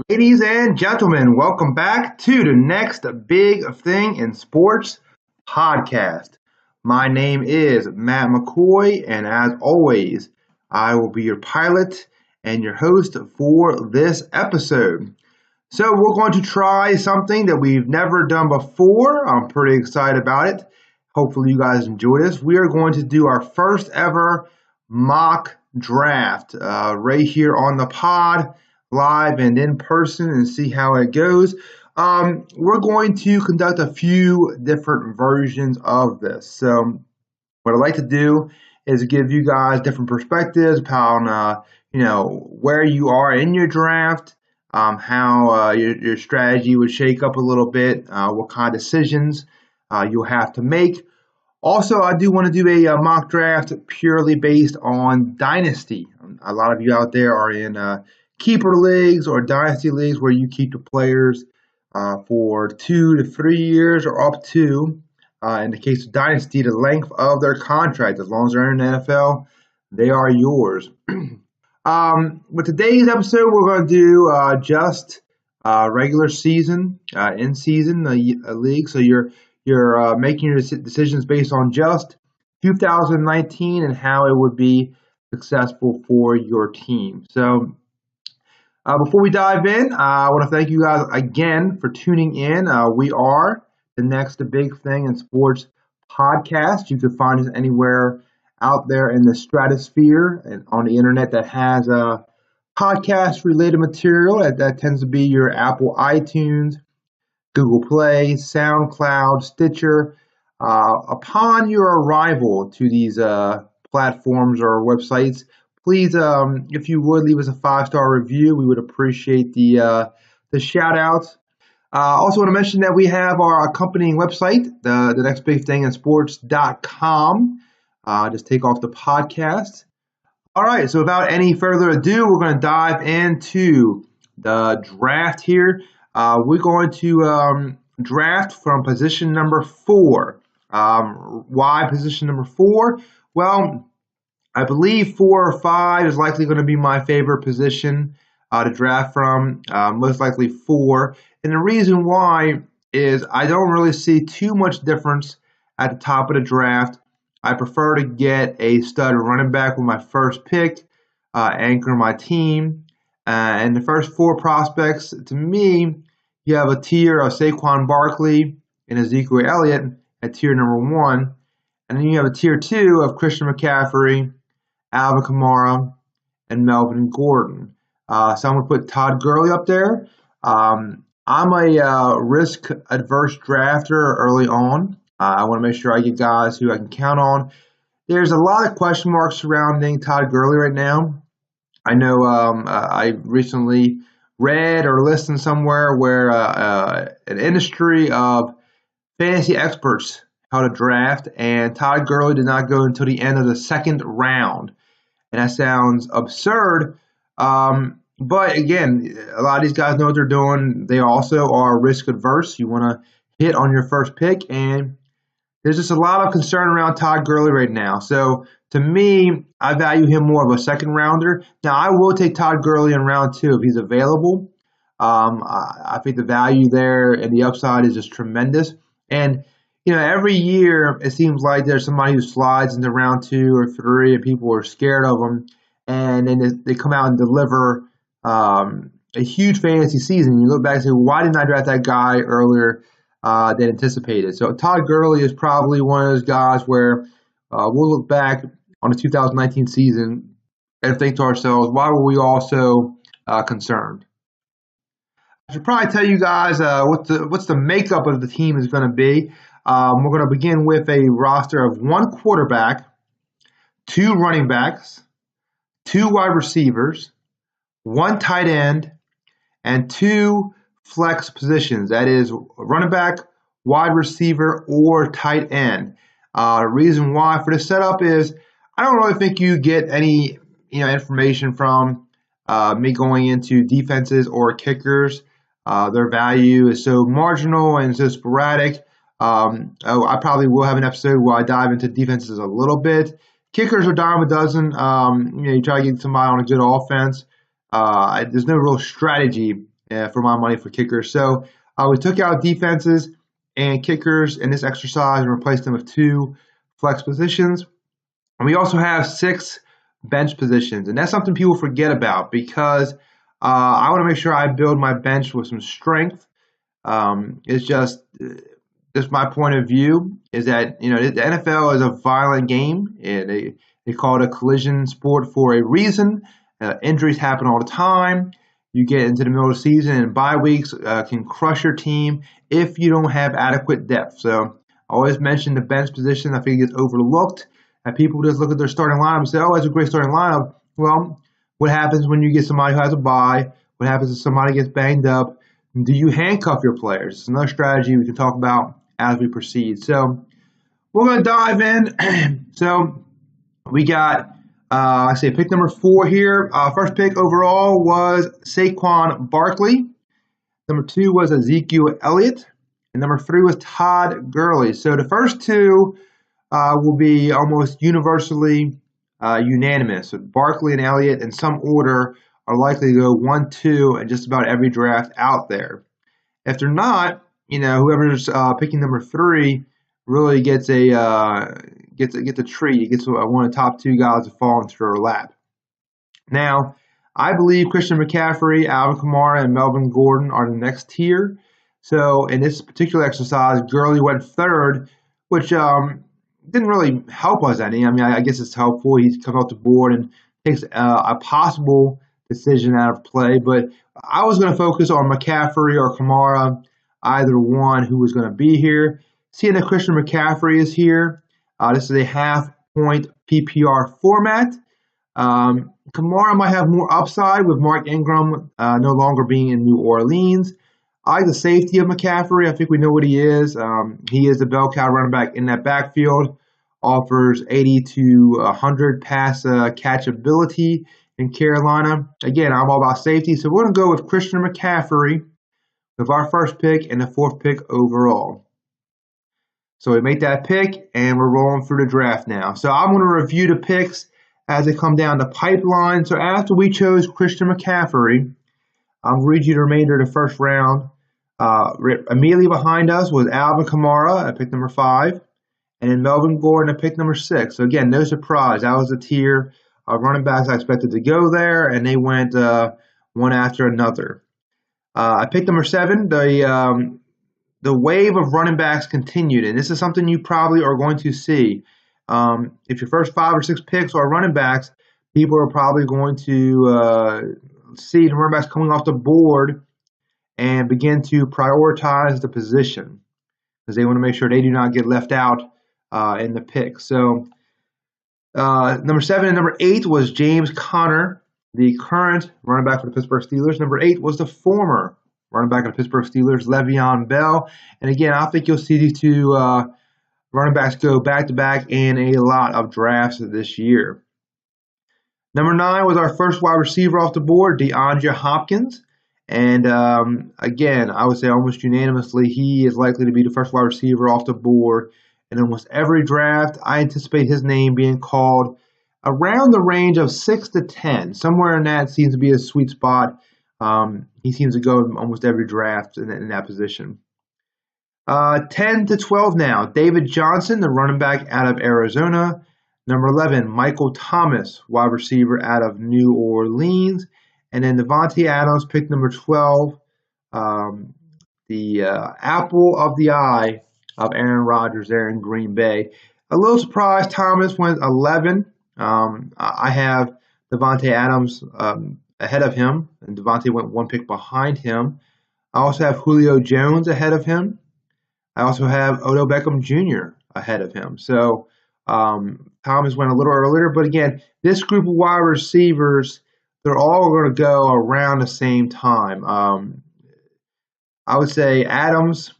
Ladies and gentlemen, welcome back to the next big thing in sports podcast. My name is Matt McCoy, and as always, I will be your pilot and your host for this episode. So, we're going to try something that we've never done before. I'm pretty excited about it. Hopefully, you guys enjoy this. We are going to do our first ever mock draft right here on the pod, live and in person, and see how it goes. We're going to conduct a few different versions of this. So, what I'd like to do is give you guys different perspectives upon, where you are in your draft, how your strategy would shake up a little bit, what kind of decisions you'll have to make. Also, I do want to do a mock draft purely based on dynasty. A lot of you out there are in keeper leagues or dynasty leagues where you keep the players for 2 to 3 years or up to, in the case of dynasty, the length of their contract. As long as they're in the NFL, they are yours. With today's episode, we're going to do just regular season, in season league. So you're making your decisions based on just 2019 and how it would be successful for your team. So before we dive in, I want to thank you guys again for tuning in. We are the next big thing in sports podcast. You can find us anywhere out there in the stratosphere and on the internet that has podcast related material. That tends to be your Apple iTunes, Google Play, SoundCloud, Stitcher. Upon your arrival to these platforms or websites, please, if you would, leave us a 5-star review. We would appreciate the shout outs. Also want to mention that we have our accompanying website, the next big thing in sports.com. Just take off the podcast. All right, so without any further ado, we're going to dive into the draft here. We're going to draft from position number 4. Why position number 4? Well, I believe 4 or 5 is likely going to be my favorite position to draft from, most likely 4. And the reason why is I don't really see too much difference at the top of the draft. I prefer to get a stud running back with my first pick, anchor my team. And the first 4 prospects, to me, you have a tier of Saquon Barkley and Ezekiel Elliott at tier number 1. And then you have a tier 2 of Christian McCaffrey, Alvin Kamara, and Melvin Gordon. So I'm going to put Todd Gurley up there. I'm a risk-adverse drafter early on. I want to make sure I get guys who I can count on. There's a lot of question marks surrounding Todd Gurley right now. I know I recently read or listened somewhere where an industry of fantasy experts held a draft, and Todd Gurley did not go until the end of the second round. And that sounds absurd. But again, a lot of these guys know what they're doing. They also are risk adverse. You want to hit on your first pick, and there's just a lot of concern around Todd Gurley right now. So to me, I value him more of a second rounder. Now, I will take Todd Gurley in round 2 if he's available. I think the value there and the upside is just tremendous. And every year it seems like there's somebody who slides into round 2 or 3, and people are scared of them, and then they come out and deliver a huge fantasy season. You look back and say, well, why didn't I draft that guy earlier than anticipated? So Todd Gurley is probably one of those guys where we'll look back on the 2019 season and think to ourselves, why were we all so concerned? I should probably tell you guys what's the makeup of the team is going to be. We're going to begin with a roster of 1 quarterback, 2 running backs, 2 wide receivers, 1 tight end, and 2 flex positions. That is running back, wide receiver, or tight end. The reason why for this setup is I don't really think you get any information from me going into defenses or kickers. Their value is so marginal and so sporadic. I probably will have an episode where I dive into defenses a little bit. Kickers are dime a dozen. You try to get somebody on a good offense. There's no real strategy for my money for kickers. So we took out defenses and kickers in this exercise and replaced them with 2 flex positions. And we also have 6 bench positions. And that's something people forget about because I want to make sure I build my bench with some strength. It's just my point of view is that, you know, the NFL is a violent game, and they call it a collision sport for a reason. Injuries happen all the time. You get into the middle of the season, and bye weeks can crush your team if you don't have adequate depth. So I always mention the bench position. I think it gets overlooked. And people just look at their starting lineup and say, oh, that's a great starting lineup. Well, what happens when you get somebody who has a bye? What happens if somebody gets banged up? Do you handcuff your players? It's another strategy we can talk about as we proceed. So we're going to dive in. So we got, I say pick number 4 here. First pick overall was Saquon Barkley. Number 2 was Ezekiel Elliott. And number 3 was Todd Gurley. So the first 2 will be almost universally unanimous. So Barkley and Elliott in some order are likely to go 1, 2 in just about every draft out there. If they're not, you know, whoever's picking number 3 really gets a treat. He gets one of the top 2 guys to fall into their lap. Now, I believe Christian McCaffrey, Alvin Kamara, and Melvin Gordon are the next tier. So in this particular exercise, Gurley went 3rd, which didn't really help us any. I mean, I guess it's helpful. He comes off the board and takes a possible decision out of play. But I was going to focus on McCaffrey or Kamara, either one who was going to be here. Seeing that Christian McCaffrey is here, this is a half-point PPR format. Kamara might have more upside with Mark Ingram no longer being in New Orleans. I like the safety of McCaffrey. I think we know what he is. He is the bell cow running back in that backfield. Offers 80 to 100 pass catchability in Carolina. Again, I'm all about safety, so we're going to go with Christian McCaffrey with our first pick and the 4th pick overall. So we make that pick, and we're rolling through the draft now. So I'm going to review the picks as they come down the pipeline. So after we chose Christian McCaffrey, I'll read you the remainder of the first round. Immediately behind us was Alvin Kamara at pick number 5, and then Melvin Gordon at pick number 6. So again, no surprise. That was the tier of running backs I expected to go there, and they went one after another. At pick number 7, the wave of running backs continued, and this is something you probably are going to see. If your first 5 or 6 picks are running backs, people are probably going to see the running backs coming off the board and begin to prioritize the position because they want to make sure they do not get left out in the pick. So number 7 and number 8 was James Conner, the current running back for the Pittsburgh Steelers. Number 8 was the former running back of the Pittsburgh Steelers, Le'Veon Bell. And again, I think you'll see these 2 running backs go back-to-back in a lot of drafts this year. Number 9 was our first wide receiver off the board, DeAndre Hopkins. And again, I would say almost unanimously, he is likely to be the first wide receiver off the board in almost every draft. I anticipate his name being called around the range of 6 to 10. Somewhere in that seems to be a sweet spot. He seems to go in almost every draft in that position. 10 to 12 now. David Johnson, the running back out of Arizona. Number 11, Michael Thomas, wide receiver out of New Orleans. And then Davante Adams, pick number 12, the apple of the eye of Aaron Rodgers there in Green Bay. A little surprised Thomas went 11. I have Davante Adams ahead of him, and Davante went 1 pick behind him. I also have Julio Jones ahead of him. I also have Odell Beckham Jr. ahead of him. So Thomas went a little earlier. But again, this group of wide receivers, they're all going to go around the same time. I would say Adams,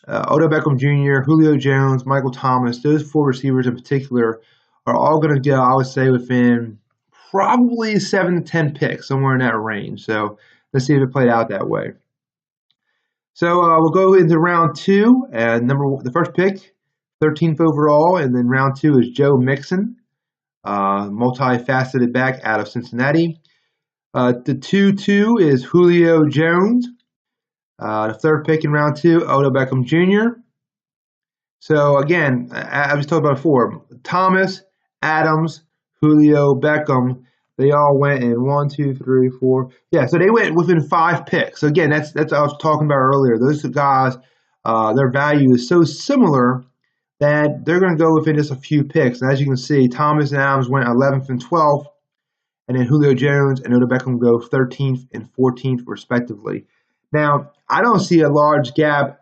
Odell Beckham Jr., Julio Jones, Michael Thomas, those 4 receivers in particular are all going to go, I would say, within probably 7 to 10 picks, somewhere in that range. So let's see if it played out that way. So we'll go into round 2, and the first pick, 13th overall, and then round 2 is Joe Mixon, multifaceted back out of Cincinnati. The 2-2 is Julio Jones, The third pick in round 2, Odell Beckham Jr. So again, I was talking about before, Thomas, Adams, Julio, Beckham, they all went in 1, 2, 3, 4. Yeah, so they went within 5 picks. So again, that's what I was talking about earlier. Those guys, their value is so similar that they're going to go within just a few picks. And as you can see, Thomas and Adams went 11th and 12th, and then Julio Jones and Odell Beckham go 13th and 14th respectively. Now, I don't see a large gap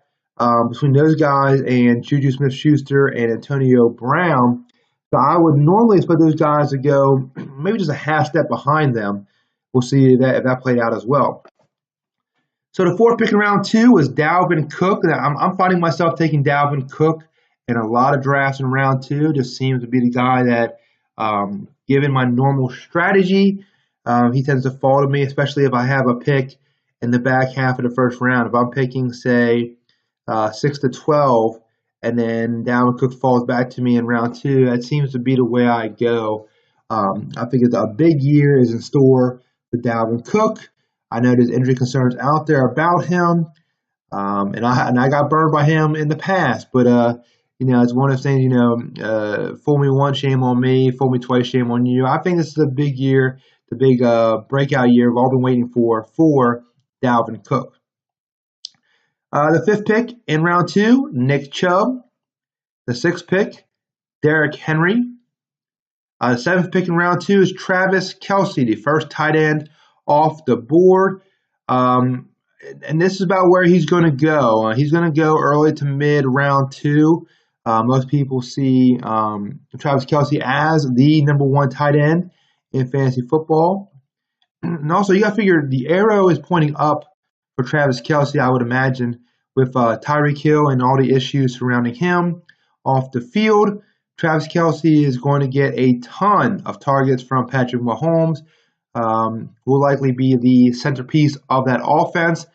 between those guys and Juju Smith-Schuster and Antonio Brown. So I would normally expect those guys to go maybe just a half step behind them. We'll see if that played out as well. So the fourth pick in round 2 was Dalvin Cook. I'm finding myself taking Dalvin Cook in a lot of drafts in round 2. Just seems to be the guy that, given my normal strategy, he tends to fall to me, especially if I have a pick in the back half of the first round. If I'm picking, say, 6 to 12, and then Dalvin Cook falls back to me in round 2, that seems to be the way I go. I think a big year is in store for Dalvin Cook. I know there's injury concerns out there about him, and I got burned by him in the past. But it's one of those things. Fool me once, shame on me. Fool me twice, shame on you. I think this is a big year, the big breakout year we've all been waiting for Dalvin Cook. The fifth pick in round 2, Nick Chubb. The sixth pick, Derrick Henry. The seventh pick in round 2 is Travis Kelce, the first tight end off the board. And this is about where he's going to go. He's going to go early to mid round 2. Most people see Travis Kelce as the number 1 tight end in fantasy football. And also, you got to figure the arrow is pointing up for Travis Kelce, I would imagine, with Tyreek Hill and all the issues surrounding him off the field. Travis Kelce is going to get a ton of targets from Patrick Mahomes. Will likely be the centerpiece of that offense.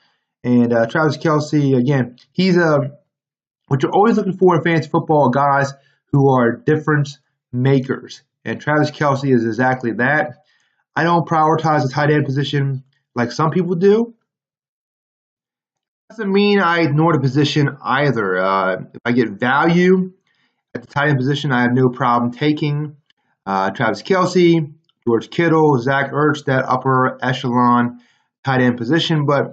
And Travis Kelce, again, he's what you're always looking for in fantasy football, guys who are difference makers. And Travis Kelce is exactly that. I don't prioritize the tight end position like some people do. Doesn't mean I ignore the position either. If I get value at the tight end position, I have no problem taking Travis Kelce, George Kittle, Zach Ertz, that upper echelon tight end position. But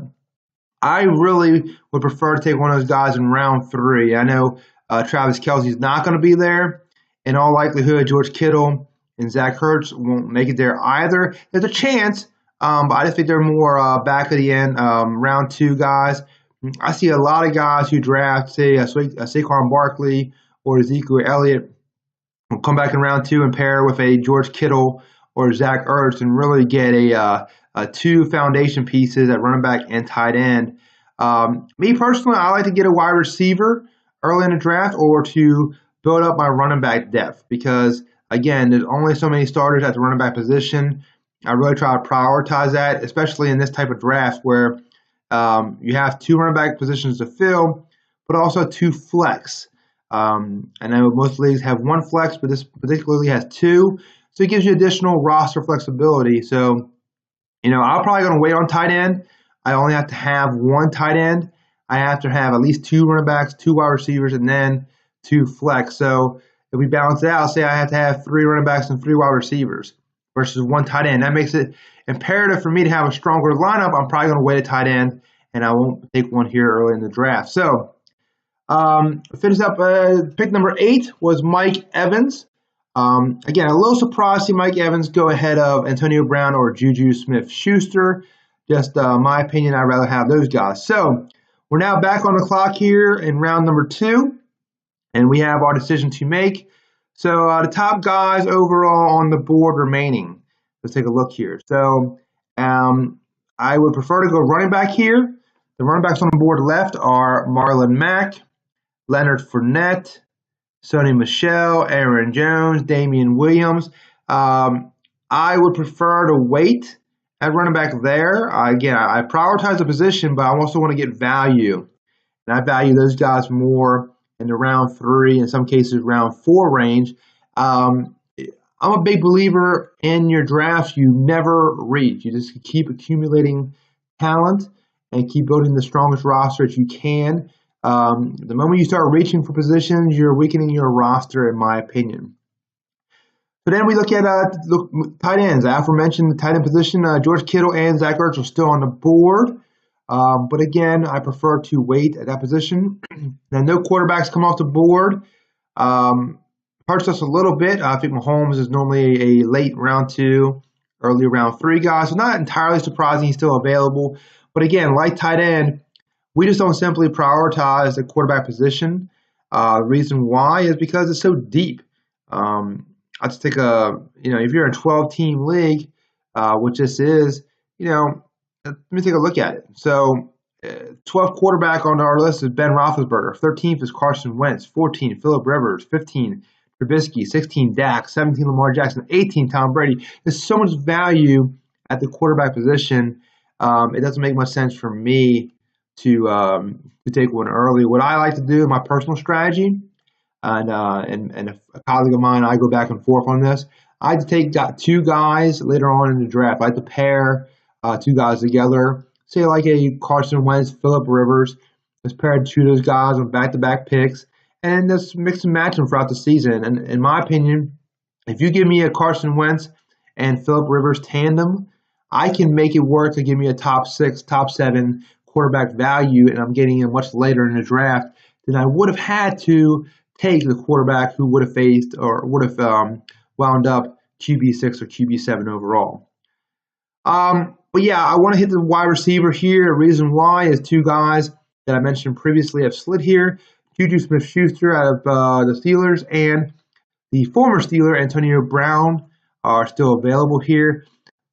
I really would prefer to take one of those guys in round 3. I know Travis Kelce is not going to be there. In all likelihood, George Kittle and Zach Ertz won't make it there either. There's a chance, but I just think they're more back of the end, round 2 guys. I see a lot of guys who draft, say, Saquon Barkley or Ezekiel Elliott will come back in round 2 and pair with a George Kittle or Zach Ertz and really get a 2 foundation pieces at running back and tight end. Me personally, I like to get a wide receiver early in the draft or to build up my running back depth because, again, there's only so many starters at the running back position. I really try to prioritize that, especially in this type of draft where you have 2 running back positions to fill, but also 2 flex. I know most leagues have 1 flex, but this particularly has 2. So it gives you additional roster flexibility. So, I'm probably going to wait on tight end. I only have to have 1 tight end. I have to have at least 2 running backs, 2 wide receivers, and then 2 flex. So if we balance it out, say I have to have 3 running backs and 3 wide receivers versus 1 tight end. That makes it imperative for me to have a stronger lineup. I'm probably going to wait a tight end, and I won't take one here early in the draft. So finish up, pick number 8 was Mike Evans. Again, a little surprised to see Mike Evans go ahead of Antonio Brown or Juju Smith-Schuster. Just my opinion, I'd rather have those guys. So we're now back on the clock here in round number 2, and we have our decision to make. So the top guys overall on the board remaining. Let's take a look here. So I would prefer to go running back here. The running backs on the board left are Marlon Mack, Leonard Fournette, Sony Michel, Aaron Jones, Damian Williams. I would prefer to wait at running back there. Again, I prioritize the position, but I also want to get value. And I value those guys more in the round 3, in some cases round 4 range. I'm a big believer in your drafts. You never reach. You just keep accumulating talent. and keep building the strongest roster that you can. The moment you start reaching for positions, you're weakening your roster, in my opinion. So then we look at tight ends. I aforementioned the tight end position. George Kittle and Zach Ertz are still on the board. But again, I prefer to wait at that position. Now, no quarterbacks come off the board. Hurts us a little bit. I think Mahomes is normally a late round 2, early round 3 guy. So not entirely surprising he's still available. But again, like tight end, we just don't simply prioritize the quarterback position. Reason why is because it's so deep. I just take if you're in a 12-team league, which this is, let me take a look at it. So, 12th quarterback on our list is Ben Roethlisberger. 13th is Carson Wentz. 14, Phillip Rivers. 15, Trubisky. 16, Dak. 17, Lamar Jackson. 18, Tom Brady. There's so much value at the quarterback position. It doesn't make much sense for me to take one early. What I like to do, my personal strategy, and a colleague of mine, I go back and forth on this. I like to take 2 guys later on in the draft. I like to pair 2 guys together. Say like a Carson Wentz, Phillip Rivers. Let's pair 2 of those guys on back-to-back picks, and just mix and match them throughout the season. And in my opinion, if you give me a Carson Wentz and Phillip Rivers tandem, I can make it work to give me a top 6, top 7 quarterback value, and I'm getting it much later in the draft than I would have had to take the quarterback who would have faced or would have wound up QB6 or QB7 overall. But yeah, I want to hit the wide receiver here. The reason why is 2 guys that I mentioned previously have slid here. Juju Smith-Schuster out of the Steelers and the former Steeler Antonio Brown are still available here.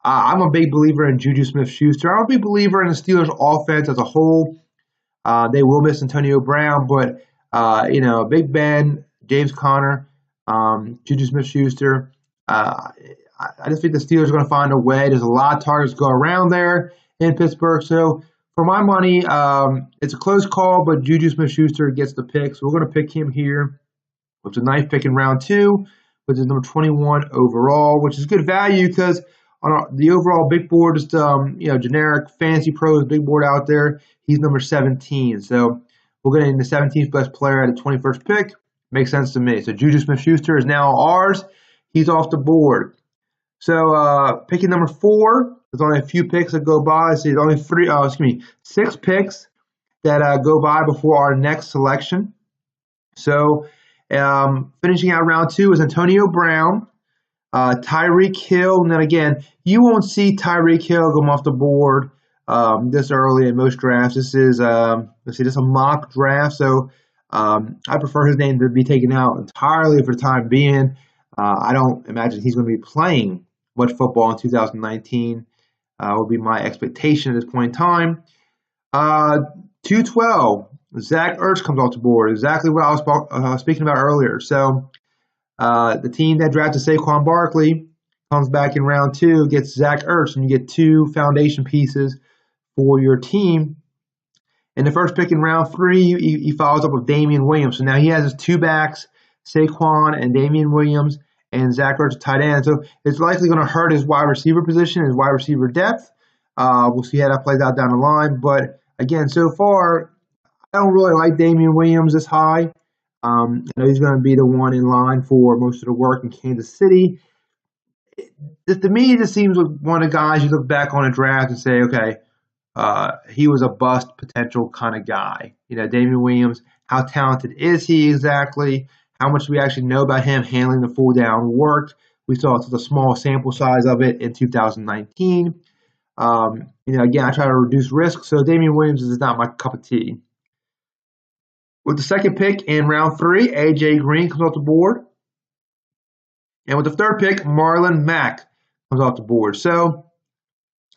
I'm a big believer in Juju Smith-Schuster. I'm a big believer in the Steelers offense as a whole. They will miss Antonio Brown, but Big Ben, James Conner, Juju Smith-Schuster. I just think the Steelers are going to find a way. There's a lot of targets to go around there in Pittsburgh. So for my money, it's a close call, but Juju Smith-Schuster gets the pick. So we're going to pick him here, which is a nice pick in round 2, which is number 21 overall, which is good value because on the overall big board, just generic fantasy pros big board out there, he's number 17. So we're getting the 17th best player at the 21st pick. Makes sense to me. So Juju Smith-Schuster is now ours. He's off the board. So picking number 4, there's only a few picks that go by. So there's only 6 picks that go by before our next selection. So finishing out round 2 is Antonio Brown, Tyreek Hill, and then again, you won't see Tyreek Hill come off the board this early in most drafts. This is this is a mock draft, so I prefer his name to be taken out entirely for the time being. I don't imagine he's going to be playing much football in 2019. Would be my expectation at this point in time. 212, Zach Ertz comes off the board. Exactly what I was speaking about earlier. So the team that drafted Saquon Barkley comes back in round 2, gets Zach Ertz, and you get 2 foundation pieces for your team. In the first pick in round 3, he follows up with Damian Williams. So now he has his 2 backs, Saquon and Damian Williams, and Zach Ertz tight end. So it's likely going to hurt his wide receiver position, his wide receiver depth. We'll see how that plays out down the line. But again, so far, I don't really like Damian Williams this high. I know he's going to be the one in line for most of the work in Kansas City. To me, it just seems like one of the guys you look back on a draft and say, okay, he was a bust potential kind of guy. Damian Williams, how talented is he exactly? How much do we actually know about him handling the full down work? We saw such a small sample size of it in 2019. Again, I try to reduce risk, so Damian Williams is not my cup of tea. With the second pick in round 3, A.J. Green comes off the board. And with the third pick, Marlon Mack comes off the board. So,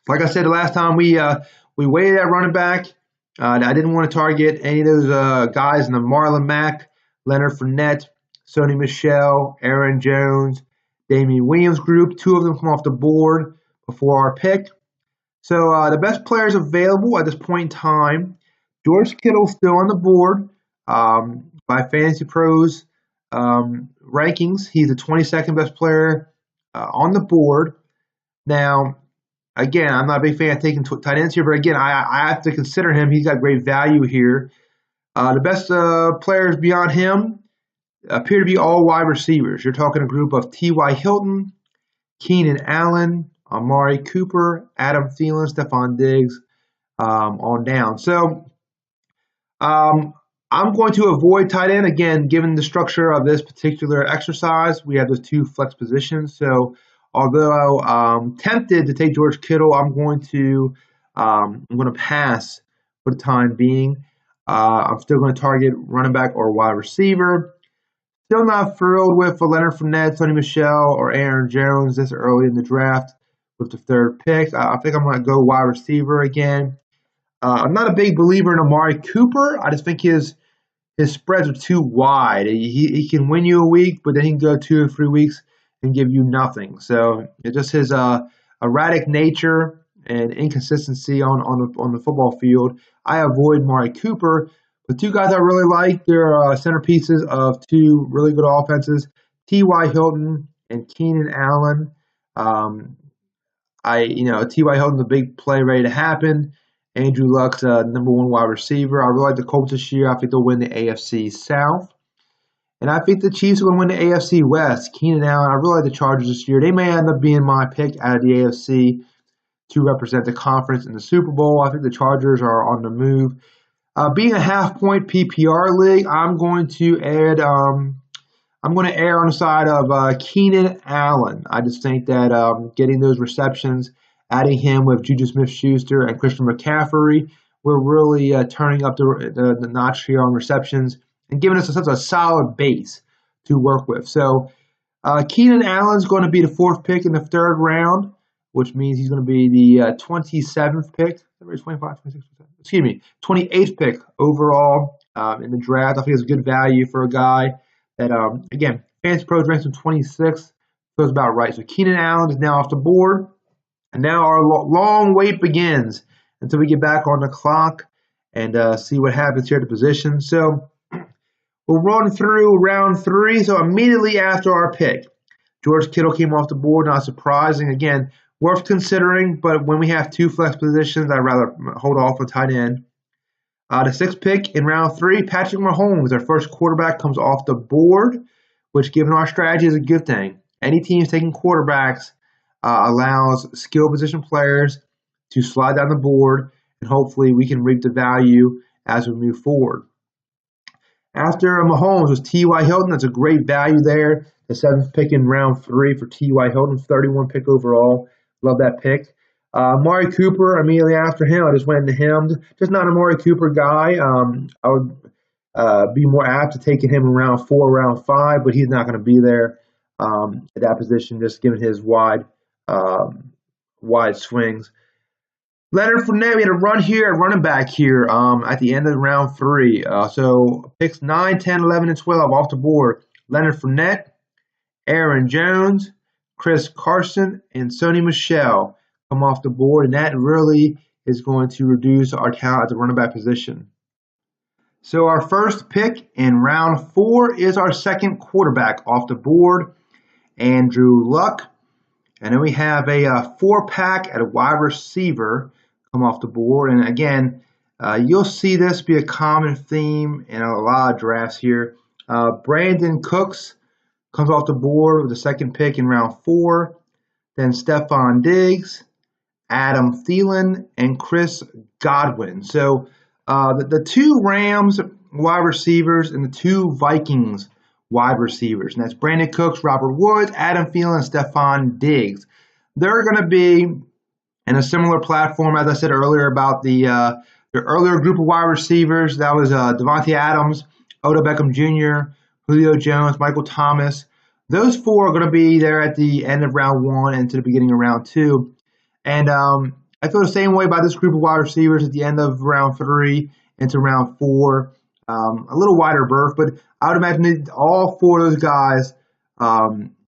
like I said the last time, we waited at running back. I didn't want to target any of those guys in the Marlon Mack, Leonard Fournette, Sony Michel, Aaron Jones, Damian Williams group. 2 of them come off the board before our pick. So the best players available at this point in time, George Kittle still on the board. By Fantasy Pros rankings, he's the 22nd best player on the board. Now, again, I'm not a big fan of taking tight ends here, but again, I have to consider him. He's got great value here. The best players beyond him appear to be all wide receivers. You're talking a group of T.Y. Hilton, Keenan Allen, Amari Cooper, Adam Thielen, Stephon Diggs, on down. So I'm going to avoid tight end. Again, given the structure of this particular exercise, we have those two flex positions. So although I'm tempted to take George Kittle, I'm going to pass for the time being. I'm still going to target running back or wide receiver. Still not thrilled with Leonard Fournette, Sony Michel, or Aaron Jones this early in the draft with the third pick. I think I'm going to go wide receiver again. I'm not a big believer in Amari Cooper. I just think his spreads are too wide. He can win you a week, but then he can go 2 or 3 weeks and give you nothing. So it's just his erratic nature and inconsistency on the football field. I avoid Amari Cooper. The two guys I really like, they're centerpieces of two really good offenses, T.Y. Hilton and Keenan Allen. T.Y. Hilton's a big play ready to happen. Andrew Luck's number one wide receiver. I really like the Colts this year. I think they'll win the AFC South. And I think the Chiefs are going to win the AFC West. Keenan Allen, I really like the Chargers this year. They may end up being my pick out of the AFC to represent the conference in the Super Bowl. I think the Chargers are on the move. Being a half-point PPR league, I'm going to err on the side of Keenan Allen. I just think that getting those receptions, adding him with Juju Smith-Schuster and Christian McCaffrey, we're really turning up the notch here on receptions and giving us such a solid base to work with. So Keenan Allen's going to be the fourth pick in the third round, which means he's going to be the 27th pick. 28th pick overall in the draft. I think it's a good value for a guy that, again, Fantasy Pros ranks him 26th. Feels about right. So Keenan Allen is now off the board. And now our long wait begins until we get back on the clock and see what happens here at the position. So we'll run through round 3. So immediately after our pick, George Kittle came off the board. Not surprising. Again, worth considering, but when we have two flex positions, I'd rather hold off on tight end. The 6th pick in round 3, Patrick Mahomes, our first quarterback, comes off the board, which, given our strategy, is a good thing. Any teams taking quarterbacks allows skill position players to slide down the board, and hopefully we can reap the value as we move forward. After Mahomes was T.Y. Hilton. That's a great value there. The 7th pick in round 3 for T.Y. Hilton, 31 pick overall. Love that pick. Amari Cooper, immediately after him, I just went into him. Just not an Amari Cooper guy. I would be more apt to taking him in round 4, round 5, but he's not going to be there at that position, just given his wide swings. Leonard Fournette, we had a run here at running back here at the end of round 3. So picks 9, 10, 11, and 12 off the board. Leonard Fournette, Aaron Jones, Chris Carson, and Sony Michel come off the board, and that really is going to reduce our talent at the running back position. So our first pick in round 4 is our second quarterback off the board, Andrew Luck. And then we have a 4-pack at a wide receiver come off the board. And again, you'll see this be a common theme in a lot of drafts here. Brandon Cooks comes off the board with the second pick in round 4. Then Stephon Diggs, Adam Thielen, and Chris Godwin. So the 2 Rams wide receivers and the 2 Vikings wide receivers. And that's Brandon Cooks, Robert Woods, Adam Thielen, and Stephon Diggs. They're going to be in a similar platform, as I said earlier, about the earlier group of wide receivers. That was Devontae Adams, Odell Beckham Jr., Julio Jones, Michael Thomas. Those 4 are going to be there at the end of round 1 and to the beginning of round 2. And I feel the same way about this group of wide receivers at the end of round 3 into round 4. A little wider berth, but I would imagine that all 4 of those guys,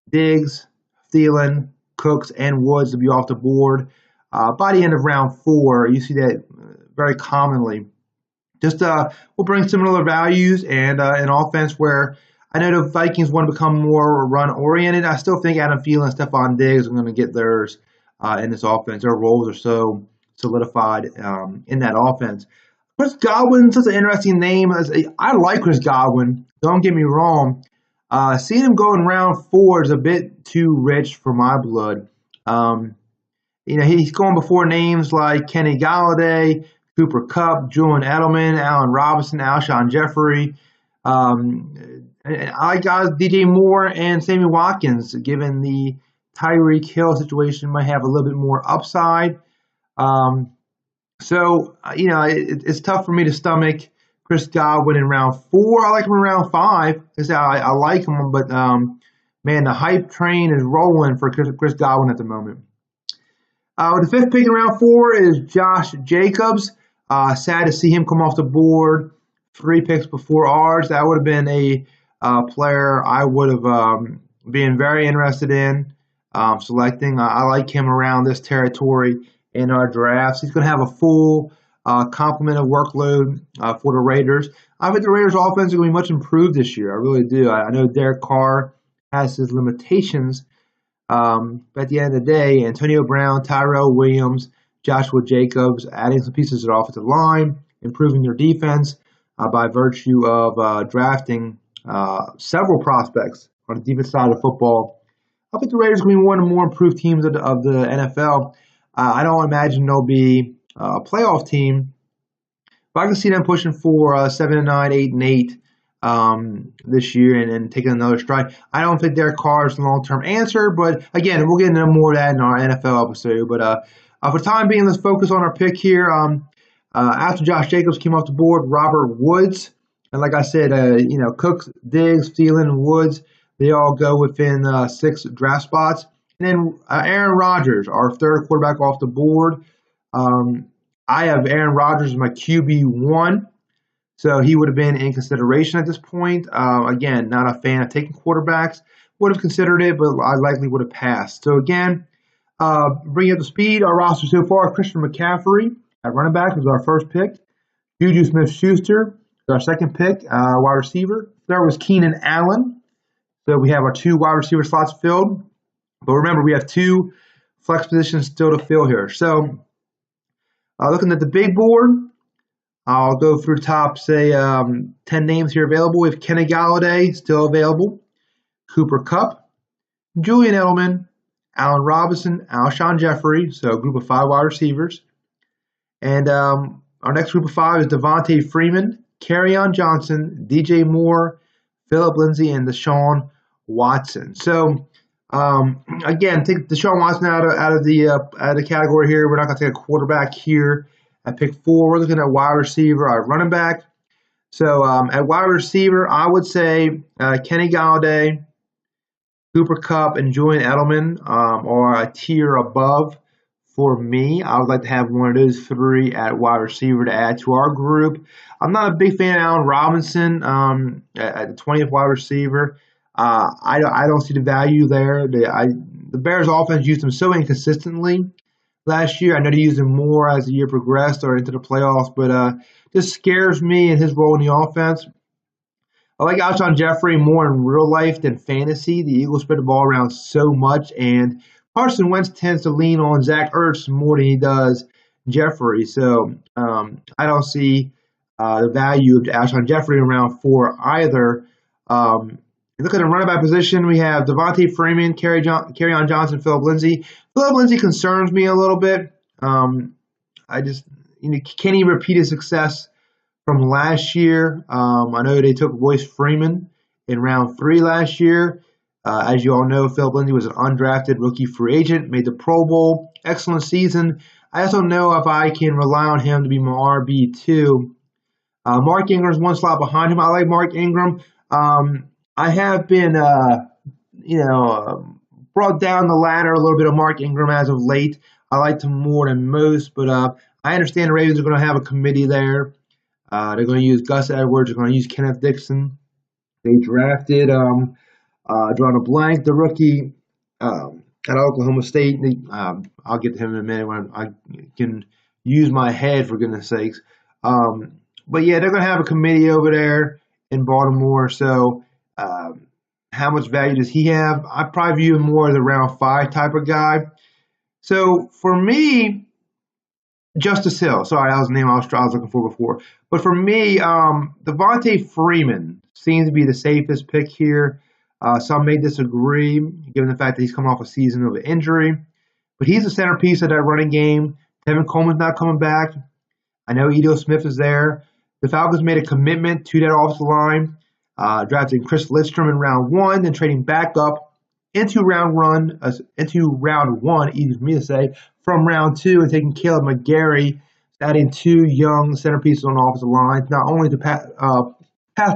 Diggs, Thielen, Cooks, and Woods, to be off the board. By the end of round 4, you see that very commonly. Just we'll bring similar values and an offense where I know the Vikings want to become more run-oriented. I still think Adam Thielen and Stephon Diggs are going to get theirs in this offense. Their roles are so solidified in that offense. Chris Godwin's such an interesting name. I like Chris Godwin. Don't get me wrong. Seeing him go in round 4 is a bit too rich for my blood. He's going before names like Kenny Galladay, Cooper Kupp, Julian Edelman, Allen Robinson, Alshon Jeffrey. I like guys DJ Moore and Sammy Watkins, given the Tyreek Hill situation might have a little bit more upside. It's tough for me to stomach Chris Godwin in round 4. I like him in round 5. I like him, but man, the hype train is rolling for Chris Godwin at the moment. The 5th pick in round 4 is Josh Jacobs. Sad to see him come off the board 3 picks before ours. That would have been a player I would have been very interested in selecting. I like him around this territory in our drafts. He's going to have a full complement of workload for the Raiders. I think the Raiders' offense is going to be much improved this year. I really do. I know Derek Carr has his limitations, but at the end of the day, Antonio Brown, Tyrell Williams, Joshua Jacobs, adding some pieces to the offensive line, improving their defense by virtue of drafting several prospects on the defense side of football. I think the Raiders are going to be one of the more improved teams of the NFL. I don't imagine they'll be a playoff team, but I can see them pushing for 7-9, 8-8 this year and taking another stride. I don't think Derek Carr is the long-term answer, but again, we'll get into more of that in our NFL episode. But for the time being, let's focus on our pick here. After Josh Jacobs came off the board, Robert Woods, and like I said, Cooks, Diggs, Thielen, and Woods, they all go within 6 draft spots. And then Aaron Rodgers, our 3rd quarterback off the board. I have Aaron Rodgers as my QB1, so he would have been in consideration at this point. Again, not a fan of taking quarterbacks. Would have considered it, but I likely would have passed. So again, bringing up the speed, our roster so far, Christian McCaffrey at running back was our 1st pick. Juju Smith-Schuster was our 2nd pick, wide receiver. 3rd was Keenan Allen. So we have our 2 wide receiver slots filled. But remember, we have 2 flex positions still to fill here. So looking at the big board, I'll go through the top, say, 10 names here available. We have Kenny Galladay still available, Cooper Kupp, Julian Edelman, Allen Robinson, Alshon Jeffrey, so a group of 5 wide receivers. And our next group of 5 is Devontae Freeman, Kerryon Johnson, DJ Moore, Phillip Lindsay, and Deshaun Watson. So again, take Deshaun Watson out of the category here. We're not going to take a quarterback here at pick 4. We're looking at wide receiver, our running back. So at wide receiver, I would say Kenny Galladay, Cooper Kupp, and Julian Edelman are a tier above for me. I would like to have one of those 3 at wide receiver to add to our group. I'm not a big fan of Allen Robinson at the 20th wide receiver. I don't see the value there. The Bears offense used him so inconsistently last year. I know they used him more as the year progressed or into the playoffs, but this scares me in his role in the offense. I like Alshon Jeffrey more in real life than fantasy. The Eagles spread the ball around so much, and Carson Wentz tends to lean on Zach Ertz more than he does Jeffrey. So I don't see the value of Alshon Jeffrey in round 4 either. Look at the running back position. We have Devontae Freeman, Kerryon Johnson, Phillip Lindsay. Phillip Lindsay concerns me a little bit. Can he repeat his success from last year? I know they took Royce Freeman in round 3 last year. As you all know, Phillip Lindsay was an undrafted rookie free agent, made the Pro Bowl, excellent season. I just don't know if I can rely on him to be my RB2. Mark Ingram's 1 slot behind him. I like Mark Ingram. I have been, brought down the ladder a little bit of Mark Ingram as of late. I liked him more than most, but I understand the Ravens are going to have a committee there. They're going to use Gus Edwards. They're going to use Kenneth Dixon. They drafted, drawing a blank, the rookie out of Oklahoma State. I'll get to him in a minute when I can use my head, for goodness sakes. But yeah, they're going to have a committee over there in Baltimore. So how much value does he have? I probably view him more as a round 5 type of guy. So for me, Justice Hill. Sorry, that was the name I was looking for before. But for me, Devontae Freeman seems to be the safest pick here. Some may disagree, given the fact that he's coming off a season of an injury. But he's the centerpiece of that running game. Tevin Coleman's not coming back. I know Ito Smith is there. The Falcons made a commitment to that offensive line, drafting Chris Lidstrom in round 1, then trading back up into round one, easy for me to say, from round 2, and taking Caleb McGarry, adding 2 young centerpieces on the offensive line, not only to pass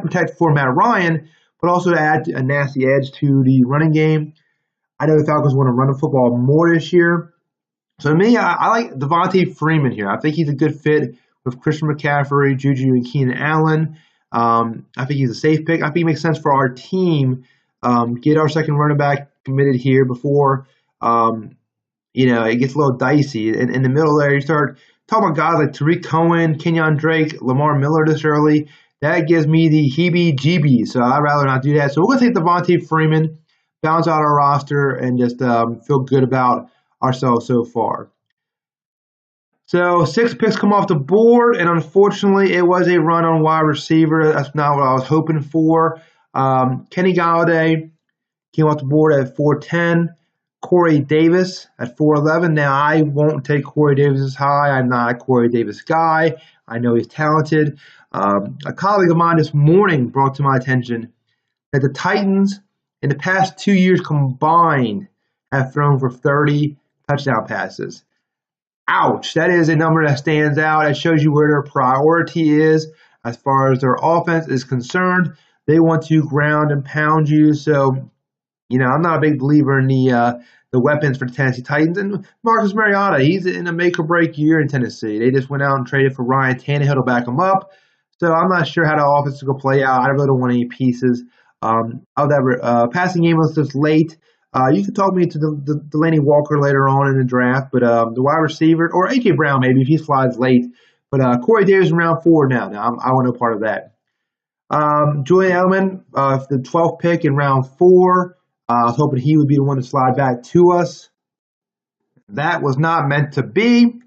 protect for Matt Ryan, but also to add a nasty edge to the running game. I know the Falcons want to run the football more this year. So to me, I like Devontae Freeman here. I think he's a good fit with Christian McCaffrey, Juju, and Keenan Allen. I think he's a safe pick. I think it makes sense for our team get our second running back committed here before it gets a little dicey. In the middle there, you start talking about guys like Tariq Cohen, Kenyon Drake, Lamar Miller this early. That gives me the heebie-jeebies, so I'd rather not do that. So we're going to take Devontae Freeman, balance out our roster, and just feel good about ourselves so far. So 6 picks come off the board, and unfortunately, it was a run on wide receiver. That's not what I was hoping for. Kenny Golladay came off the board at 410. Corey Davis at 411. Now, I won't take Corey Davis as high. I'm not a Corey Davis guy. I know he's talented. A colleague of mine this morning brought to my attention that the Titans, in the past 2 years combined, have thrown for 30 touchdown passes. Ouch. That is a number that stands out. It shows you where their priority is as far as their offense is concerned. They want to ground and pound you. So, I'm not a big believer in the weapons for the Tennessee Titans. And Marcus Mariota, he's in a make-or-break year in Tennessee. They just went out and traded for Ryan Tannehill to back him up. So I'm not sure how the offense is going to play out. I really don't want any pieces of that passing game was just late. You can talk me to the Delaney Walker later on in the draft, but the wide receiver, or A.J. Brown maybe if he slides late. But Corey Davis in round 4 now. I want no part of that. Julian Edelman, the 12th pick in round 4. I was hoping he would be the one to slide back to us. That was not meant to be.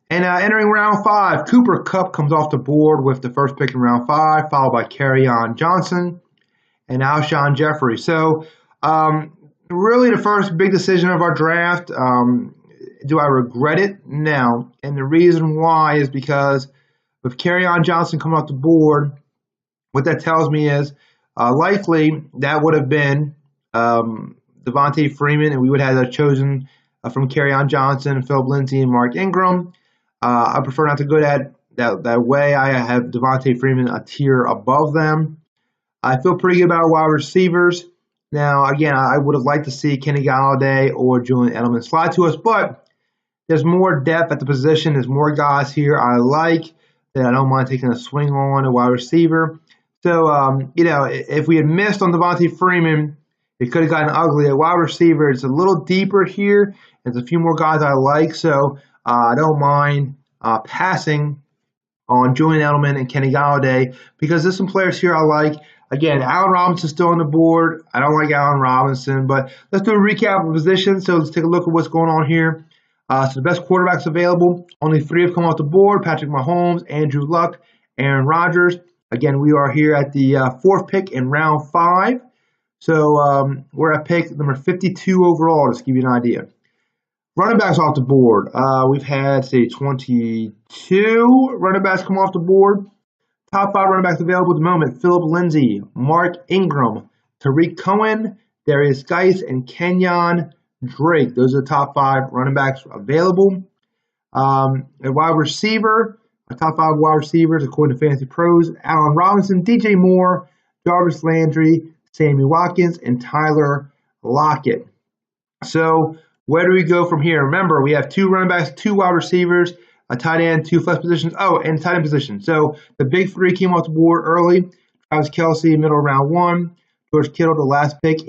And entering round 5, Cooper Kupp comes off the board with the first pick in round 5, followed by Kerryon Johnson and Alshon Jeffrey. So, really the first big decision of our draft. Do I regret it? No. And the reason why is because with Kerryon Johnson coming off the board, what that tells me is likely that would have been Devontae Freeman, and we would have chosen from Kerryon Johnson, Philip Lindsay, and Mark Ingram. I prefer not to go that way. I have Devontae Freeman a tier above them. I feel pretty good about our wide receivers. Now, again, I would have liked to see Kenny Golladay or Julian Edelman slide to us, but there's more depth at the position. There's more guys here I like that I don't mind taking a swing on a wide receiver. So, if we had missed on Devontae Freeman, it could have gotten ugly. At wide receiver, it's a little deeper here. There's a few more guys I like, so I don't mind passing on Julian Edelman and Kenny Golladay because there's some players here I like. Again, Allen Robinson's still on the board. I don't like Allen Robinson, but let's do a recap of positions. So let's take a look at what's going on here. So the best quarterbacks available, only 3 have come off the board: Patrick Mahomes, Andrew Luck, Aaron Rodgers. Again, we are here at the 4th pick in round 5. So we're at pick number 52 overall, just to give you an idea. Running backs off the board. We've had, 22 running backs come off the board. Top 5 running backs available at the moment: Philip Lindsay, Mark Ingram, Tariq Cohen, Darius Geis, and Kenyon Drake. Those are the top 5 running backs available. A wide receiver, top 5 wide receivers according to Fantasy Pros: Allen Robinson, DJ Moore, Jarvis Landry, Sammy Watkins, and Tyler Lockett. So where do we go from here? Remember, we have 2 running backs, 2 wide receivers, a tight end, 2 flex positions. Oh, and tight end position. So the big 3 came off the board early. Travis Kelce, middle of round 1. George Kittle, the last pick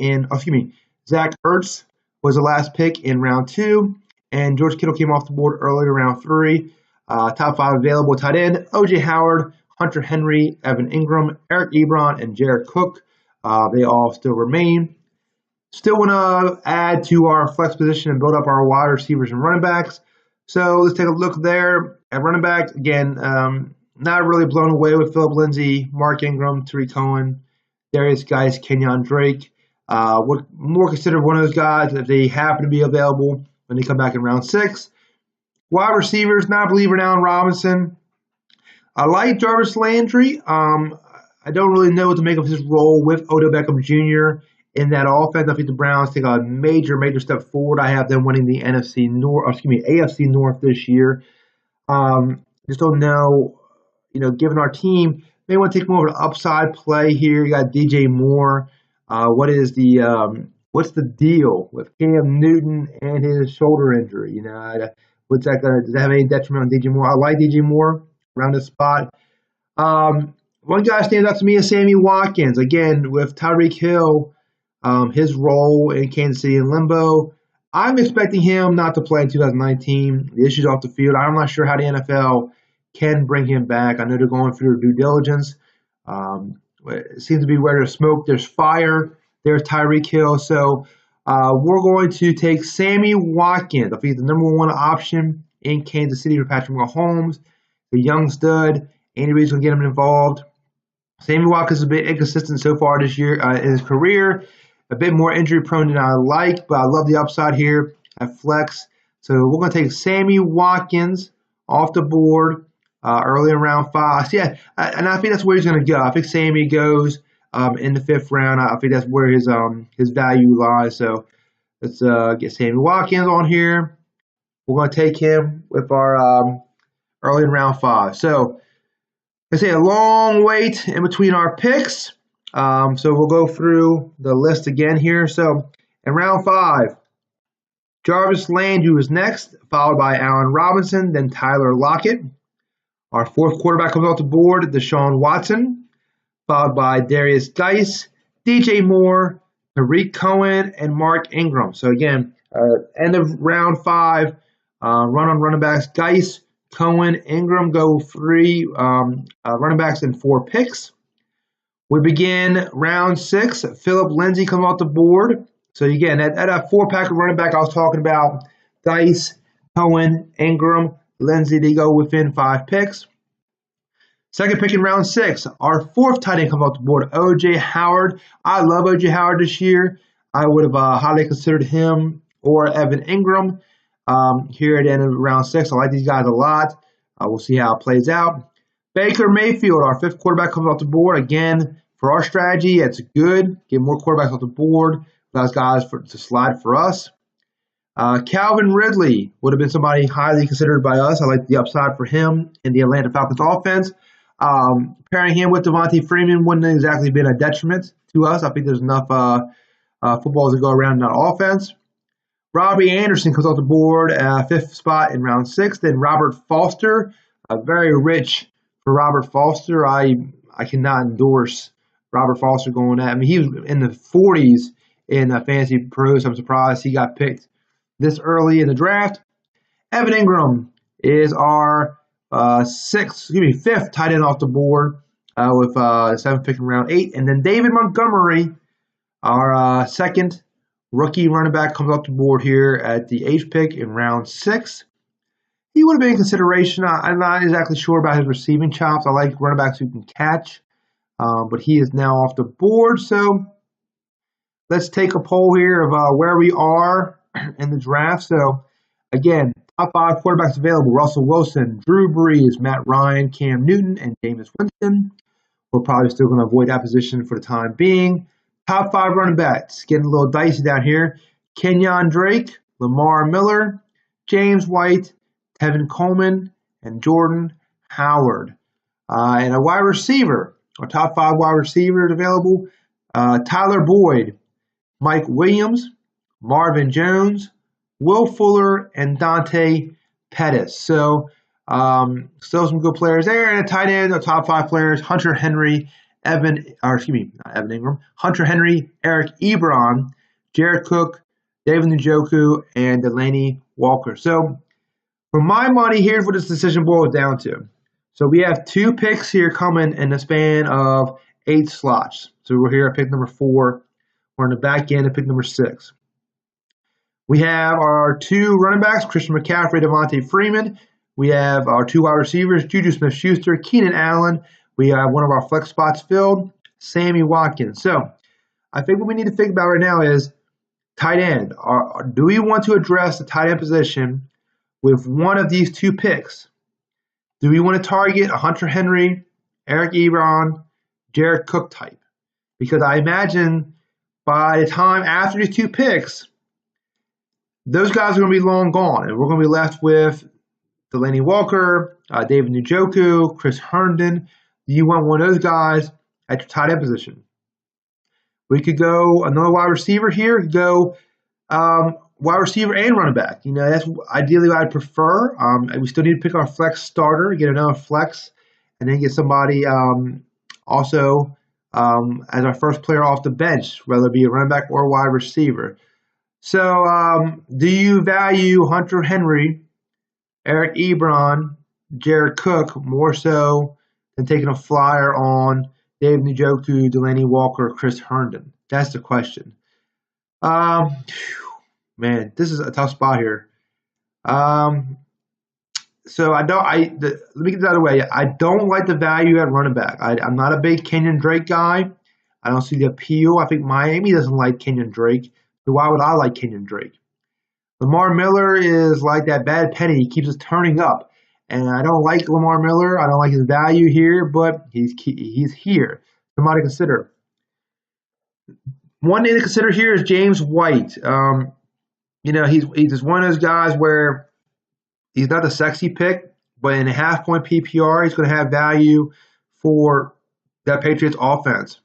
Zach Ertz was the last pick in round 2. And George Kittle came off the board early to round 3. Top 5 available tight end: O.J. Howard, Hunter Henry, Evan Ingram, Eric Ebron, and Jared Cook. They all still remain. Still want to add to our flex position and build up our wide receivers and running backs. So let's take a look there at running back. Again, not really blown away with Philip Lindsay, Mark Ingram, Tariq Cohen, Darius Geis, Kenyon Drake. Would more consider one of those guys if they happen to be available when they come back in round 6. Wide receivers, not a believer in Allen Robinson. I like Jarvis Landry. I don't really know what to make of his role with Odell Beckham Jr. in that offense. I think the Browns take a major step forward. I have them winning the AFC North this year. Just don't know, given our team, may want to take more of an upside play here. You got DJ Moore. What's the deal with Cam Newton and his shoulder injury? Does that have any detriment on DJ Moore? I like DJ Moore around this spot. One guy stands out to me is Sammy Watkins. Again, with Tyreek Hill, his role in Kansas City in limbo, I'm expecting him not to play in 2019. The issues off the field, I'm not sure how the NFL can bring him back. I know they're going through their due diligence. It seems to be where there's smoke, there's fire. There's Tyreek Hill. So we're going to take Sammy Watkins. I think the number one option in Kansas City for Patrick Mahomes. The young stud. Andy Reid's going to get him involved. Sammy Watkins has been inconsistent so far this year in his career. A bit more injury prone than I like, but I love the upside here at flex. So we're going to take Sammy Watkins off the board early in round 5. Yeah, and I think that's where he's going to go. I think Sammy goes in the 5th round. I think that's where his value lies. So let's get Sammy Watkins on here. We're going to take him with our early in round 5. So let's say a long wait in between our picks. So we'll go through the list again here. So in round 5, Jarvis Landry was next, followed by Allen Robinson, then Tyler Lockett. Our 4th quarterback comes off the board, Deshaun Watson, followed by Darius Geis, DJ Moore, Tariq Cohen, and Mark Ingram. So again, end of round 5, running backs, Geis, Cohen, Ingram go 3 running backs and 4 picks. We begin round 6. Philip Lindsay comes off the board. So again, at a 4-pack of running back I was talking about, Geis, Cohen, Ingram, Lindsay, they go within 5 picks. Second pick in round 6, our 4th tight end comes off the board, O.J. Howard. I love O.J. Howard this year. I would have highly considered him or Evan Ingram here at the end of round 6. I like these guys a lot. We'll see how it plays out. Baker Mayfield, our 5th quarterback, comes off the board. Again, for our strategy, it's good. Get more quarterbacks off the board. Those guys to slide for us. Calvin Ridley would have been somebody highly considered by us. I like the upside for him in the Atlanta Falcons offense. Pairing him with Devontae Freeman wouldn't have exactly been a detriment to us. I think there's enough footballs to go around in that offense. Robbie Anderson comes off the board, 5th spot in round 6. Then Robert Foster, very rich for Robert Foster. I cannot endorse Robert Foster going at. I mean, he was in the 40s in Fantasy Pros. I'm surprised he got picked this early in the draft. Evan Ingram is our 5th tight end off the board with 7th pick in round 8. And then David Montgomery, our 2nd rookie running back, comes off the board here at the 8th pick in round 6. He would have been in consideration. I'm not exactly sure about his receiving chops. I like running backs who can catch, but he is now off the board. So let's take a poll here of where we are in the draft. So again, top 5 quarterbacks available: Russell Wilson, Drew Brees, Matt Ryan, Cam Newton, and Jameis Winston. We're probably still going to avoid that position for the time being. Top 5 running backs, getting a little dicey down here: Kenyon Drake, Lamar Miller, James White, Tevin Coleman, and Jordan Howard. And a wide receiver, our top 5 wide receivers available: Tyler Boyd, Mike Williams, Marvin Jones, Will Fuller, and Dante Pettis. So still some good players there. And a tight end, the top 5 players: Hunter Henry, not Evan Ingram, Hunter Henry, Eric Ebron, Jared Cook, David Njoku, and Delaney Walker. So for my money, here's what this decision boils down to. So we have 2 picks here coming in the span of 8 slots. So we're here at pick number 4. We're on the back end of pick number 6. We have our 2 running backs, Christian McCaffrey, Devontae Freeman. We have our 2 wide receivers, Juju Smith-Schuster, Keenan Allen. We have one of our flex spots filled, Sammy Watkins. So I think what we need to think about right now is tight end. Do we want to address the tight end position with one of these 2 picks? Do we want to target a Hunter Henry, Eric Ebron, Jared Cook type? Because I imagine by the time after these 2 picks, those guys are going to be long gone, and we're going to be left with Delanie Walker, David Njoku, Chris Herndon. You want one of those guys at your tight end position. We could go another wide receiver here. We could go wide receiver and running back. That's ideally what I'd prefer. We still need to pick our flex starter, get another flex, and then get somebody also as our first player off the bench, whether it be a running back or a wide receiver. So do you value Hunter Henry, Eric Ebron, Jared Cook more so than taking a flyer on David Njoku, Delanie Walker, Chris Herndon? That's the question. Man, this is a tough spot here. So let me get that out of the way. I don't like the value at running back. I'm not a big Kenyon Drake guy. I don't see the appeal. I think Miami doesn't like Kenyon Drake. So why would I like Kenyon Drake? Lamar Miller is like that bad penny. He keeps us turning up. And I don't like Lamar Miller. I don't like his value here, but he's here. Somebody to consider. One thing to consider here is James White. He's just one of those guys where he's not a sexy pick, but in a half-point PPR, he's going to have value for that Patriots offense.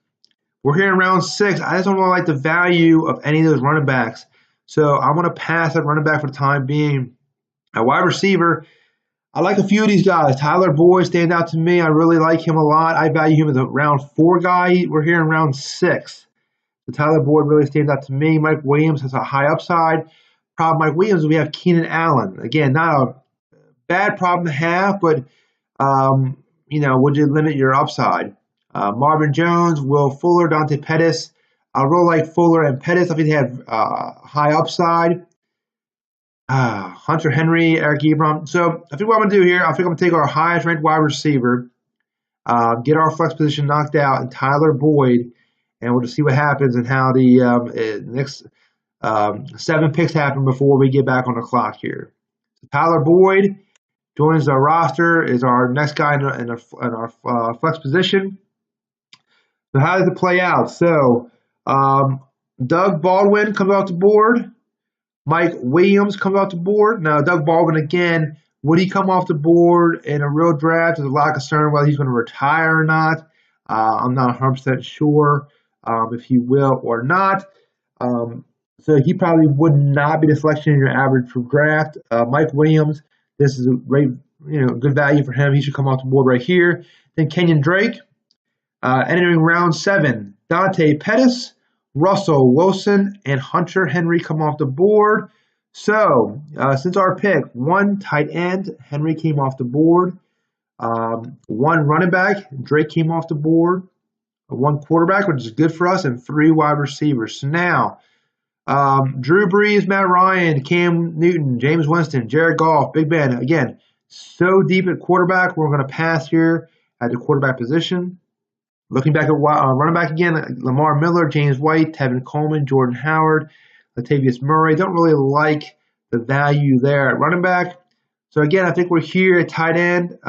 We're here in round 6. I just don't really like the value of any of those running backs. So I want to pass at running back for the time being. At wide receiver, I like a few of these guys. Tyler Boyd stands out to me. I really like him a lot. I value him as a round 4 guy. We're here in round 6. So Tyler Boyd really stands out to me. Mike Williams has a high upside. Problem Mike Williams is we have Keenan Allen. Again, not a bad problem to have, but would you limit your upside? Marvin Jones, Will Fuller, Dante Pettis. I really like Fuller and Pettis. I think they have high upside. Hunter Henry, Eric Ebron. So I think what I'm going to do here, I think I'm going to take our highest ranked wide receiver, get our flex position knocked out, and Tyler Boyd, and we'll just see what happens and how the next 7 picks happen before we get back on the clock here. So Tyler Boyd joins our roster, is our next guy in our flex position. So how does it play out? So Doug Baldwin comes off the board. Mike Williams comes off the board. Now, Doug Baldwin, again, would he come off the board in a real draft? There's a lot of concern whether he's going to retire or not. I'm not 100% sure if he will or not. So he probably would not be the selection in your average draft. Mike Williams, this is a great, good value for him. He should come off the board right here. Then Kenyon Drake, entering round 7. Dante Pettis, Russell Wilson, and Hunter Henry come off the board. So since our pick, 1 tight end, Henry came off the board. 1 running back, Drake came off the board. 1 quarterback, which is good for us, and 3 wide receivers. So now, Drew Brees, Matt Ryan, Cam Newton, James Winston, Jared Goff, Big Ben. Again, so deep at quarterback, we're going to pass here at the quarterback position. Looking back at running back again, Lamar Miller, James White, Tevin Coleman, Jordan Howard, Latavius Murray. Don't really like the value there at running back. So again, I think we're here at tight end.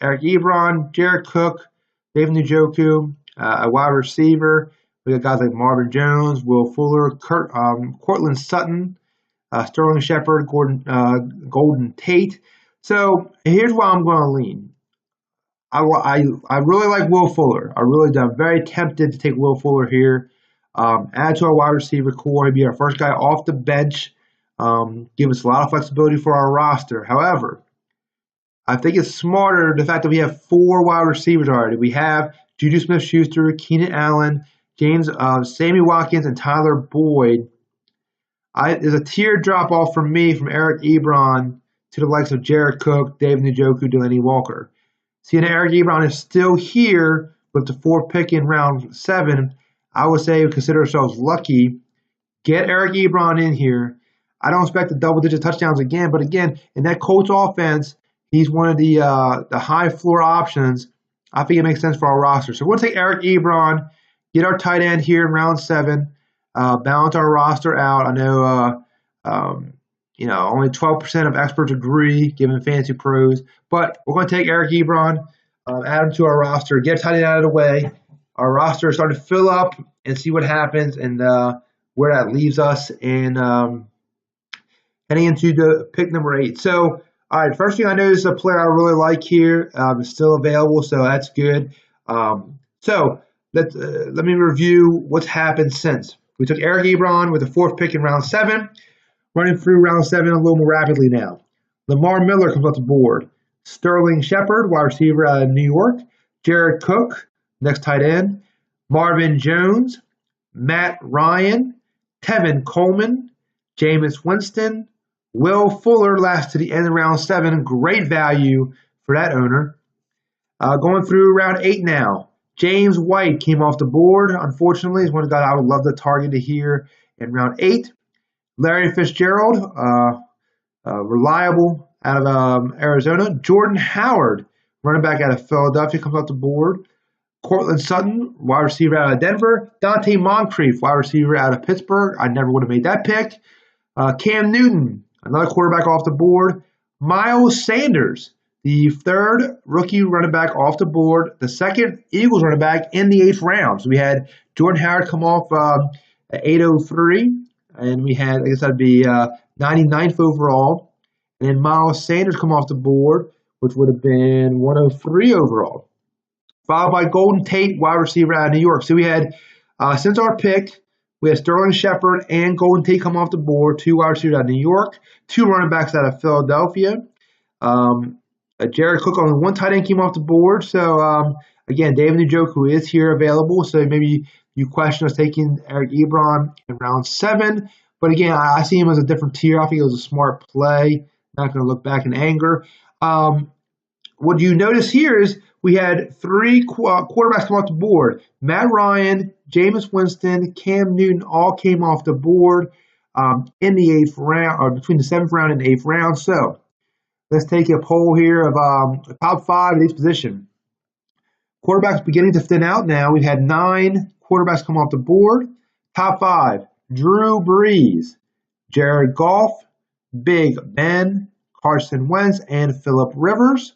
Eric Ebron, Jared Cook, David Njoku, a wide receiver. We got guys like Marvin Jones, Will Fuller, Cortland Sutton, Sterling Shepard, Golden Tate. So here's why I'm going to lean. I really like Will Fuller. I really do. I'm very tempted to take Will Fuller here. Add to our wide receiver core. He'd be our first guy off the bench. Give us a lot of flexibility for our roster. However, I think it's smarter the fact that we have 4 wide receivers already. We have Juju Smith-Schuster, Keenan Allen, Sammy Watkins, and Tyler Boyd. There's a tier drop off from me from Eric Ebron to the likes of Jared Cook, David Njoku, Delanie Walker. Seeing Eric Ebron is still here with the 4th pick in round 7, I would say we consider ourselves lucky. Get Eric Ebron in here. I don't expect the double-digit touchdowns again, but again, in that Colts offense, he's one of the high floor options. I think it makes sense for our roster. So we'll take Eric Ebron, get our tight end here in round 7, balance our roster out. I know, only 12% of experts agree, given fantasy pros, but we're going to take Eric Ebron, add him to our roster, get tight end out of the way. Our roster is starting to fill up and see what happens and where that leaves us in heading into the pick number 8. So, all right, first thing I noticed is a player I really like here is still available, so that's good. So let me review what's happened since. We took Eric Ebron with the 4th pick in round 7, running through round 7 a little more rapidly now. Lamar Miller comes off the board. Sterling Shepard, wide receiver out of New York. Jared Cook, next tight end. Marvin Jones, Matt Ryan, Tevin Coleman, Jameis Winston, Will Fuller last to the end of round 7. Great value for that owner. Going through round 8 now. James White came off the board. Unfortunately, he's one guy I would love to target here in round 8. Larry Fitzgerald, reliable out of Arizona. Jordan Howard, running back out of Philadelphia, comes off the board. Cortland Sutton, wide receiver out of Denver. Dante Moncrief, wide receiver out of Pittsburgh. I never would have made that pick. Cam Newton, another quarterback off the board. Miles Sanders, the 3rd rookie running back off the board. The 2nd Eagles running back in the 8th round. So we had Jordan Howard come off at 803. And we had, I guess that'd be 99th overall. And then Miles Sanders come off the board, which would have been 103 overall. Followed by Golden Tate, wide receiver out of New York. So we had, since our pick, we had Sterling Shepard and Golden Tate come off the board, 2 wide receivers out of New York, 2 running backs out of Philadelphia. Jared Cook, only 1 tight end came off the board. So, again, David Njoku is here available. So maybe you question us taking Eric Ebron in round 7. But again, I see him as a different tier. I think it was a smart play. Not going to look back in anger. What you notice here is we had 3 quarterbacks come off the board. Matt Ryan, Jameis Winston, Cam Newton all came off the board in the 8th round, or between the 7th round and the 8th round. So let's take a poll here of the top 5 at each position. Quarterbacks beginning to thin out now. We've had 9 quarterbacks come off the board. Top 5, Drew Brees, Jared Goff, Big Ben, Carson Wentz, and Phillip Rivers.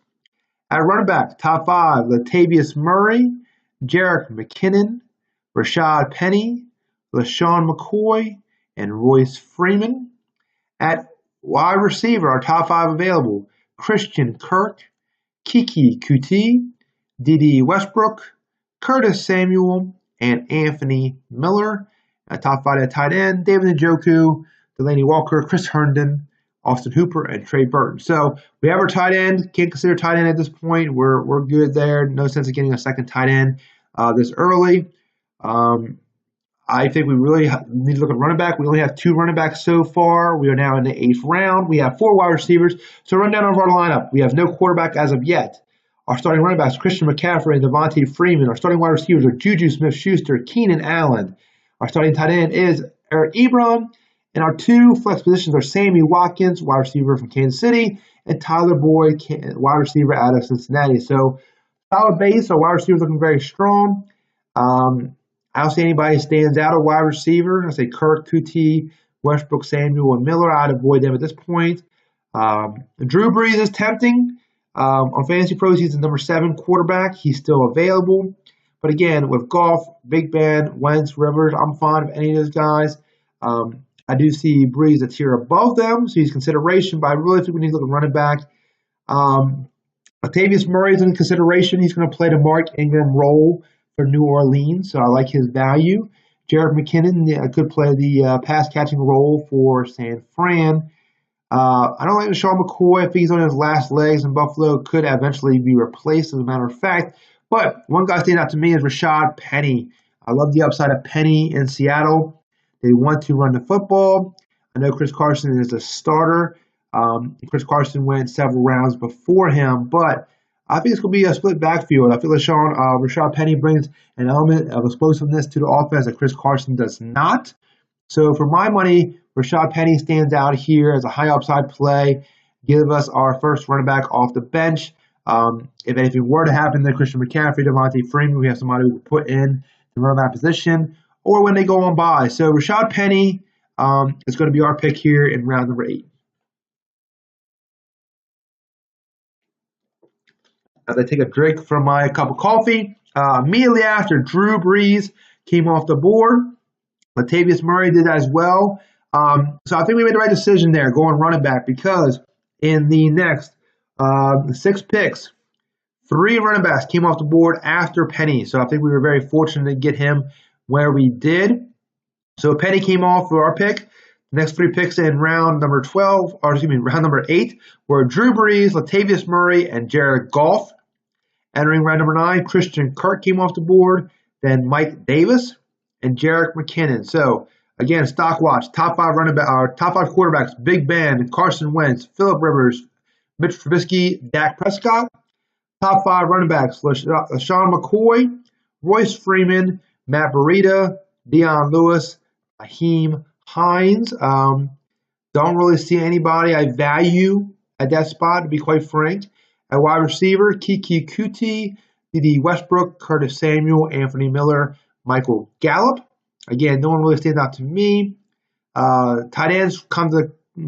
At running back, top 5, Latavius Murray, Jerick McKinnon, Rashad Penny, LaShawn McCoy, and Royce Freeman. At wide receiver, our top 5 available, Christian Kirk, Kiki Kuti, Dede Westbrook, Curtis Samuel, and Anthony Miller. At top 5 at tight end, David Njoku, Delaney Walker, Chris Herndon, Austin Hooper, and Trey Burton. So we have our tight end. Can't consider tight end at this point. We're good there. No sense of getting a second tight end this early. I think we really need to look at running back. We only have 2 running backs so far. We are now in the 8th round. We have 4 wide receivers. So run down over our lineup. We have no quarterback as of yet. Our starting running backs, Christian McCaffrey and Devontae Freeman. Our starting wide receivers are Juju Smith-Schuster, Keenan Allen. Our starting tight end is Eric Ebron. And our 2 flex positions are Sammy Watkins, wide receiver from Kansas City, and Tyler Boyd, wide receiver out of Cincinnati. So solid base. Our wide receivers looking very strong. I don't see anybody stands out a wide receiver. I say Kirk, Kuti, Westbrook, Samuel, and Miller. I'd avoid them at this point. Drew Brees is tempting. On Fantasy Pros, he's the number 7 quarterback. He's still available. But again, with Goff, Big Ben, Wentz, Rivers, I'm fond of any of those guys. I do see Brees a tier above them, so he's consideration, but I really think we need to look at running back. Latavius Murray is in consideration. He's going to play the Mark Ingram role for New Orleans, so I like his value. Jerick McKinnon could play the pass-catching role for San Fran. I don't like LaShawn McCoy. I think he's on his last legs, and Buffalo could eventually be replaced, as a matter of fact. But one guy standing out to me is Rashad Penny. I love the upside of Penny in Seattle. They want to run the football. I know Chris Carson is a starter. Chris Carson went several rounds before him, but I think it's going to be a split backfield. I feel like Rashad Penny brings an element of explosiveness to the offense that Chris Carson does not. So for my money, Rashad Penny stands out here as a high upside play. Give us our first running back off the bench. If anything were to happen, then Christian McCaffrey, Devontae Freeman, we have somebody we can put in the running back position, or when they go on by. So Rashad Penny is going to be our pick here in round number 8. As I take a drink from my cup of coffee, immediately after Drew Brees came off the board, Latavius Murray did that as well. So I think we made the right decision there going running back, because in the next 6 picks, 3 running backs came off the board after Penny. So I think we were very fortunate to get him where we did. So Penny came off for our pick. The next 3 picks in round number 8 were Drew Brees, Latavius Murray, and Jared Goff. Entering round number 9, Christian Kirk came off the board, then Mike Davis and Jerick McKinnon. So again, stock watch: top 5 quarterbacks: Big Ben, Carson Wentz, Philip Rivers, Mitch Trubisky, Dak Prescott. Top 5 running backs: LaShawn McCoy, Royce Freeman, Matt Breida, Dion Lewis, Nyheim Hines. Don't really see anybody I value at that spot, to be quite frank. At wide receiver, Keke Coutee, Dede Westbrook, Curtis Samuel, Anthony Miller, Michael Gallup. Again, no one really stands out to me. Tight ends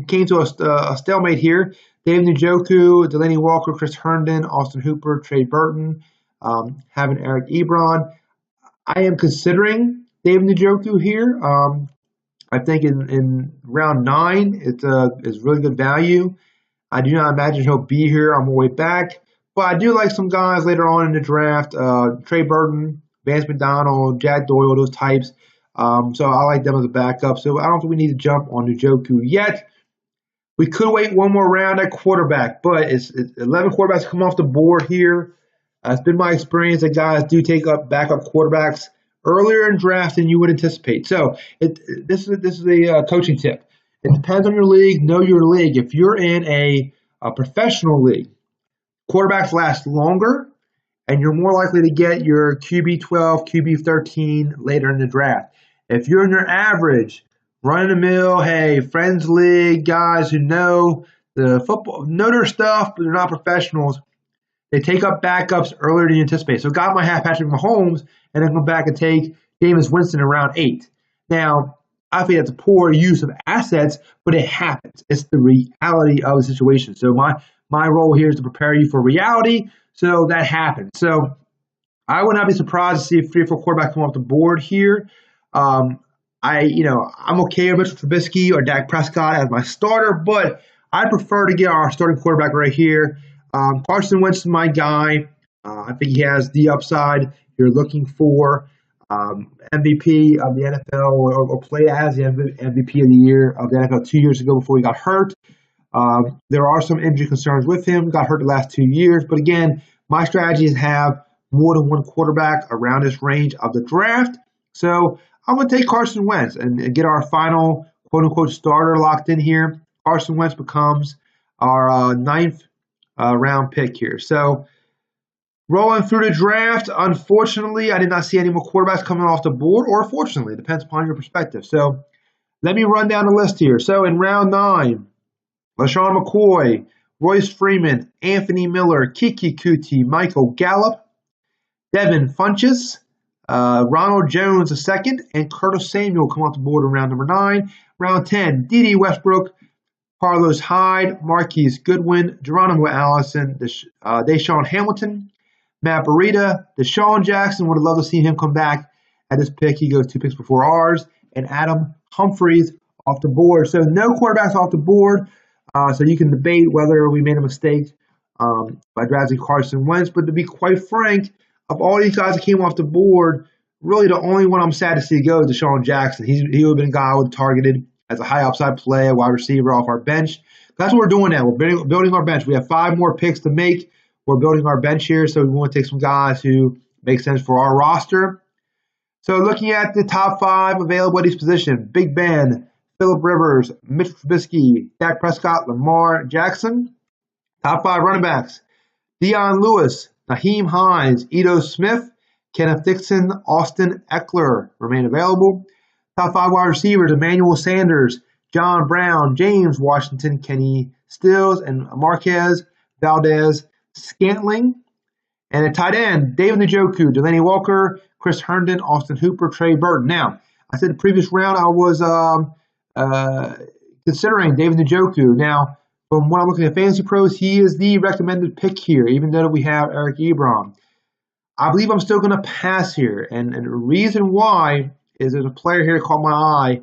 came to a stalemate here. Dave Njoku, Delaney Walker, Chris Herndon, Austin Hooper, Trey Burton, having Eric Ebron. I am considering Dave Njoku here. I think in round 9, it's really good value. I do not imagine he'll be here on my way back, but I do like some guys later on in the draft. Trey Burton, Vance McDonald, Jack Doyle, those types. So I like them as a backup. So I don't think we need to jump on Njoku yet. We could wait one more round at quarterback, but it's 11 quarterbacks come off the board here. It's been my experience that guys do take up backup quarterbacks earlier in draft than you would anticipate. So this is a coaching tip. It depends on your league. Know your league. If you're in a professional league, quarterbacks last longer, and you're more likely to get your QB 12, QB 13 later in the draft. If you're in your average, run-of-the-mill, hey, friends league, guys who know the football, know their stuff, but they're not professionals, they take up backups earlier than you anticipate. So a guy might have Patrick Mahomes and then come back and take Jameis Winston in round 8. Now, I think that's a poor use of assets, but it happens. It's the reality of the situation. So my role here is to prepare you for reality. So that happens. So I would not be surprised to see 3 or 4 quarterbacks come off the board here. I'm okay with Mitchell Trubisky or Dak Prescott as my starter, but I prefer to get our starting quarterback right here. Carson Wentz is my guy. I think he has the upside you're looking for. MVP of the NFL or played as the MVP of the year of the NFL 2 years ago before he got hurt. There are some injury concerns with him. Got hurt the last 2 years. But again, my strategy is have more than one quarterback around this range of the draft. So I'm going to take Carson Wentz and get our final quote-unquote starter locked in here. Carson Wentz becomes our 9th round pick here. So rolling through the draft, unfortunately, I did not see any more quarterbacks coming off the board, or fortunately, depends upon your perspective. So let me run down the list here. So in round 9, LaShawn McCoy, Royce Freeman, Anthony Miller, Keke Coutee, Michael Gallup, Devin Funchess, Ronald Jones II, and Curtis Samuel come off the board in round number 9. Round 10, Dede Westbrook, Carlos Hyde, Marquise Goodwin, Geronimo Allison, Deshaun Hamilton, Matt Breida, Deshaun Jackson. Would have loved to see him come back at this pick. He goes 2 picks before ours. And Adam Humphries off the board. So no quarterbacks off the board. So you can debate whether we made a mistake by drafting Carson Wentz. But to be quite frank, of all these guys that came off the board, really the only one I'm sad to see go is Deshaun Jackson. He would have been a guy I would have targeted as a high upside play, a wide receiver off our bench. That's what we're doing now. We're building our bench. We have 5 more picks to make. We're building our bench here, so we want to take some guys who make sense for our roster. So looking at the top 5 available at each position, Big Ben, Philip Rivers, Mitch Trubisky, Dak Prescott, Lamar Jackson. Top 5 running backs, Dion Lewis, Nyheim Hines, Ito Smith, Kenneth Dixon, Austin Ekeler remain available. Top 5 wide receivers, Emmanuel Sanders, John Brown, James Washington, Kenny Stills, and Marquez Valdez Scantling. And at tight end, David Njoku, Delanie Walker, Chris Herndon, Austin Hooper, Trey Burton. Now, I said the previous round I was considering David Njoku. Now, from when I'm looking at Fantasy Pros, he is the recommended pick here, even though we have Eric Ebron. I believe I'm still going to pass here. And the reason why is there's a player here that caught my eye,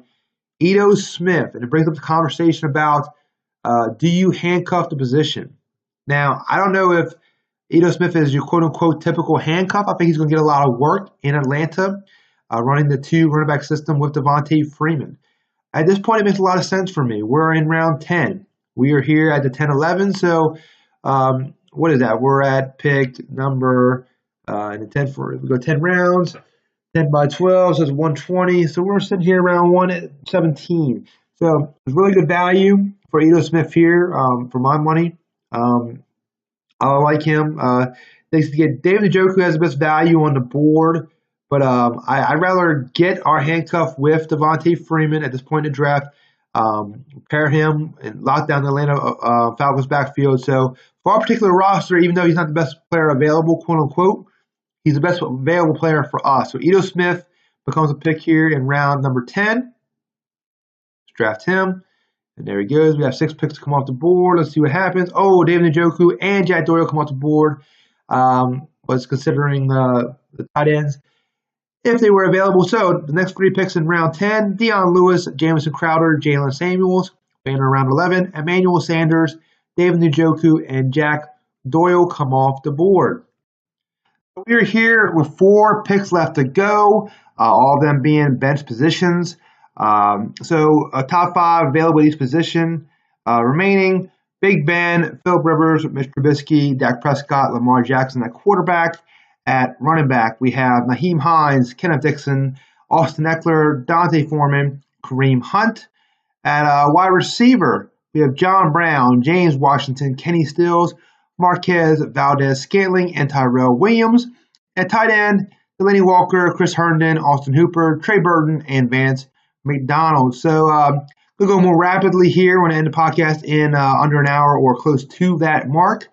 Ito Smith. And it brings up the conversation about do you handcuff the position? Now, I don't know if Ito Smith is your quote-unquote typical handcuff. I think he's going to get a lot of work in Atlanta, running the 2 running back system with Devontae Freeman. At this point, it makes a lot of sense for me. We're in round 10. We are here at the 10-11. So what is that? We're at pick number in the 10 for we go 10 rounds, 10 by 12, so it's 120. So we're sitting here around 117. So it's really good value for Ito Smith here for my money. I like him. They get David Njoku has the best value on the board, but I'd rather get our handcuff with Devontae Freeman at this point in the draft, pair him and lock down the Atlanta Falcons backfield. So for our particular roster, even though he's not the best player available, quote unquote, he's the best available player for us. So Ito Smith becomes a pick here in round number 10. Let's draft him. And there he goes. We have 6 picks to come off the board. Let's see what happens. Oh, David Njoku and Jack Doyle come off the board. Was considering the tight ends if they were available. So the next 3 picks in round 10, Dion Lewis, Jamison Crowder, Jalen Samuels. In round 11, Emmanuel Sanders, David Njoku, and Jack Doyle come off the board. We're here with 4 picks left to go, all of them being bench positions. So a top 5 available at each position remaining. Big Ben, Philip Rivers, Mitch Trubisky, Dak Prescott, Lamar Jackson at quarterback. At running back, we have Nyheim Hines, Kenneth Dixon, Austin Ekeler, Dante Foreman, Kareem Hunt. At wide receiver, we have John Brown, James Washington, Kenny Stills, Marquez Valdez Scantling, and Tyrell Williams. At tight end, Delanie Walker, Chris Herndon, Austin Hooper, Trey Burton, and Vance McDonald. So we'll go more rapidly here. We're going to end the podcast in under an hour or close to that mark.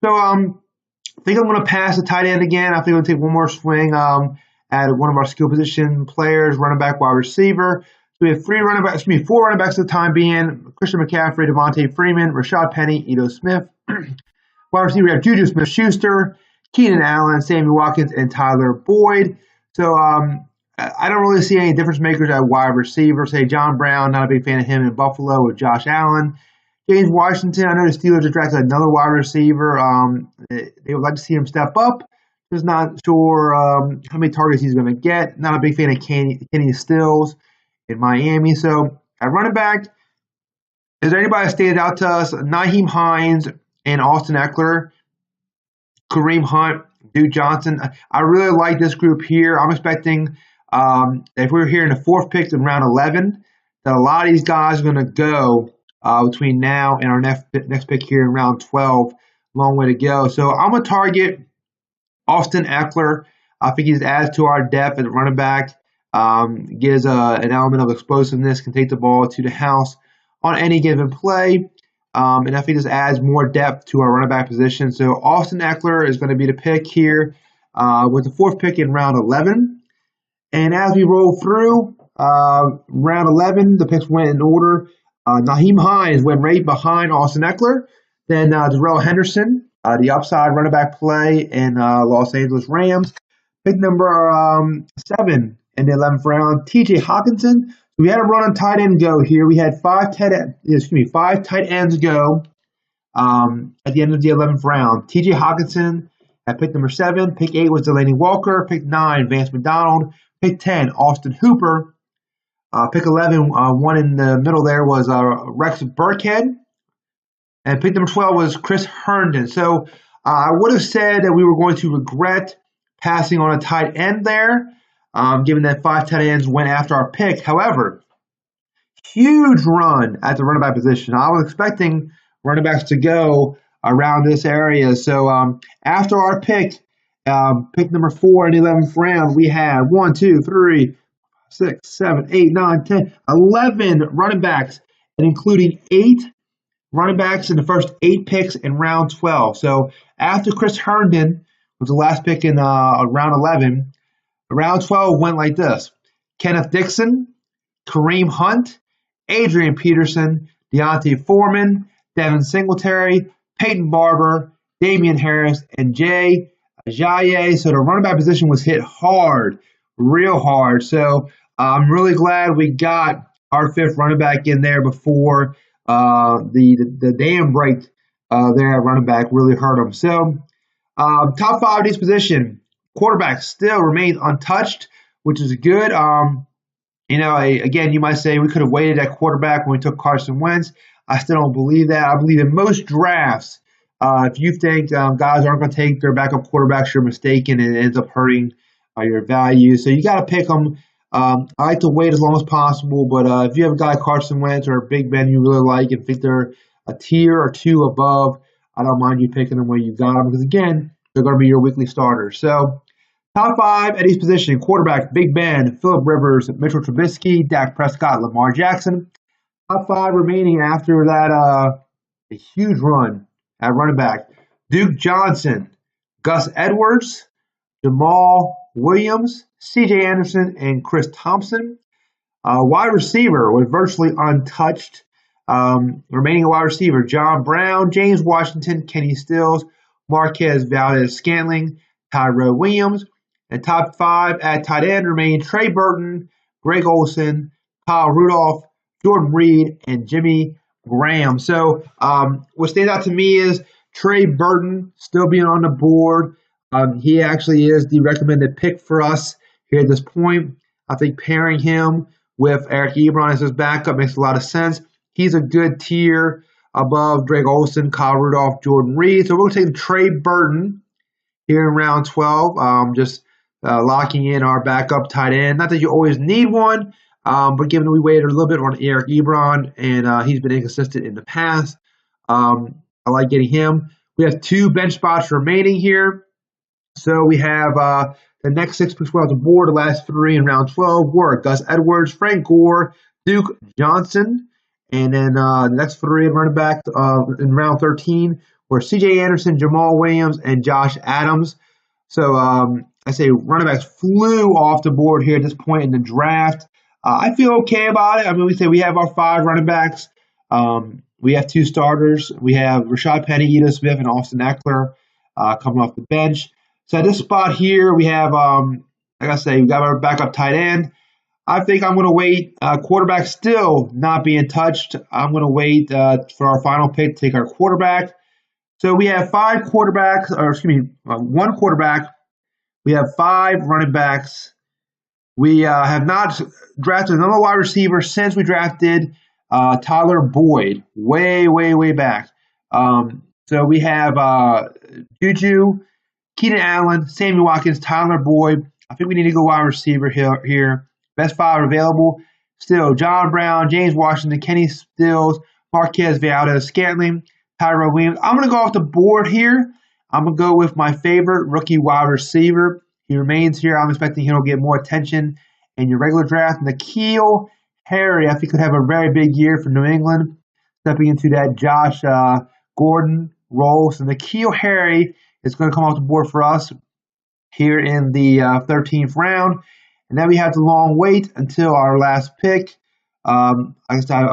So I think I'm going to pass the tight end again. I think I'm going to take one more swing at one of our skill position players, running back, wide receiver. So we have 4 running backs at the time being Christian McCaffrey, Devontae Freeman, Rashad Penny, Ito Smith. Wide receiver, we have Juju Smith-Schuster, Keenan Allen, Sammy Watkins, and Tyler Boyd. So I don't really see any difference makers at wide receiver. Say John Brown, not a big fan of him in Buffalo with Josh Allen. James Washington, I know the Steelers have drafted another wide receiver. They would like to see him step up. Just not sure how many targets he's going to get. Not a big fan of Kenny Stills in Miami. So at running back, is there anybody that stands out to us? Nyheim Hines and Austin Ekeler, Kareem Hunt, Duke Johnson. I really like this group here. I'm expecting if we're here in the 4th pick in round 11, that a lot of these guys are going to go between now and our next pick here in round 12. Long way to go. So I'm going to target Austin Ekeler. I think he adds to our depth at running back, gives an element of explosiveness, can take the ball to the house on any given play. And I think this adds more depth to our running back position. So Austin Ekeler is going to be the pick here with the 4th pick in round 11. And as we roll through round 11, the picks went in order. Nyheim Hines went right behind Austin Ekeler. Then Darrell Henderson, the upside running back play in Los Angeles Rams. Pick number 7 in the 11th round, T.J. Hockenson. We had a run on tight end go here. We had 5 tight ends go at the end of the 11th round. T.J. Hockenson at pick number 7. Pick 8 was Delanie Walker. Pick 9, Vance McDonald. Pick 10, Austin Hooper. Pick 11, one in the middle there was Rex Burkhead. And pick number 12 was Chris Herndon. So I would have said that we were going to regret passing on a tight end there, given that 5 tight ends went after our pick. However, huge run at the running back position. I was expecting running backs to go around this area. So after our pick number 4 in the 11th round, we had 1, 2, 3, 6, 7, 8, 9, 10, 11 running backs, and including 8 running backs in the first 8 picks in round 12. So after Chris Herndon was the last pick in round 11, round 12 went like this: Kenneth Dixon, Kareem Hunt, Adrian Peterson, Deontay Foreman, Devin Singletary, Peyton Barber, Damian Harris, and Jay Ajayi. So the running back position was hit hard, real hard. So I'm really glad we got our 5th running back in there before the dam break there at running back really hurt him. So top 5 of this position, quarterback still remains untouched, which is good. Again, you might say we could have waited at quarterback when we took Carson Wentz. I still don't believe that. I believe in most drafts, if you think guys aren't going to take their backup quarterbacks, you're mistaken, and it ends up hurting your value. So you got to pick them. I like to wait as long as possible, but if you have a guy Carson Wentz or Big Ben you really like and think they're a tier or 2 above, I don't mind you picking them where you got them because, again, they're going to be your weekly starters. So top 5 at each position: quarterback, Big Ben, Philip Rivers, Mitchell Trubisky, Dak Prescott, Lamar Jackson. Top 5 remaining after that a huge run at running back: Duke Johnson, Gus Edwards, Jamal Williams, C.J. Anderson, and Chris Thompson. Wide receiver was virtually untouched. Remaining wide receiver: John Brown, James Washington, Kenny Stills, Marquez Valdez-Scantling, Tyrell Williams. And top 5 at tight end remain Trey Burton, Greg Olsen, Kyle Rudolph, Jordan Reed, and Jimmy Graham. So what stands out to me is Trey Burton still being on the board. He actually is the recommended pick for us here at this point. I think pairing him with Eric Ebron as his backup makes a lot of sense. He's a good tier above Greg Olsen, Kyle Rudolph, Jordan Reed. So we're going to take Trey Burton here in round 12. Locking in our backup tight end. Not that you always need one, but given that we waited a little bit on Eric Ebron and he's been inconsistent in the past, I like getting him. We have 2 bench spots remaining here. So we have the next 6 picks on the board. The last 3 in round 12 were Gus Edwards, Frank Gore, Duke Johnson. And then the next 3 running back in round 13 were C.J. Anderson, Jamal Williams, and Josh Adams. So I say running backs flew off the board here at this point in the draft. I feel okay about it. I mean, we have our 5 running backs. We have 2 starters. We have Rashad Penny, Ito Smith, and Austin Eckler coming off the bench. So at this spot here, we have, like I say, we got our backup tight end. I think I'm going to wait. Quarterback still not being touched. I'm going to wait for our final pick to take our quarterback. So we have 1 quarterback. We have 5 running backs. We have not drafted another wide receiver since we drafted Tyler Boyd way back. So we have Juju, Keenan Allen, Sammy Watkins, Tyler Boyd. I think we need to go wide receiver here. Best 5 available. Still, John Brown, James Washington, Kenny Stills, Marquez Valdez-Scantling, Tyrell Williams. I'm going to go off the board here. I'm going to go with my favorite rookie wide receiver. He remains here. I'm expecting he'll get more attention in your regular draft. N'Keal Harry, I think, could have a very big year for New England, stepping into that Josh Gordon role. So N'Keal Harry is going to come off the board for us here in the 13th round. And then we have to long wait until our last pick. I guess I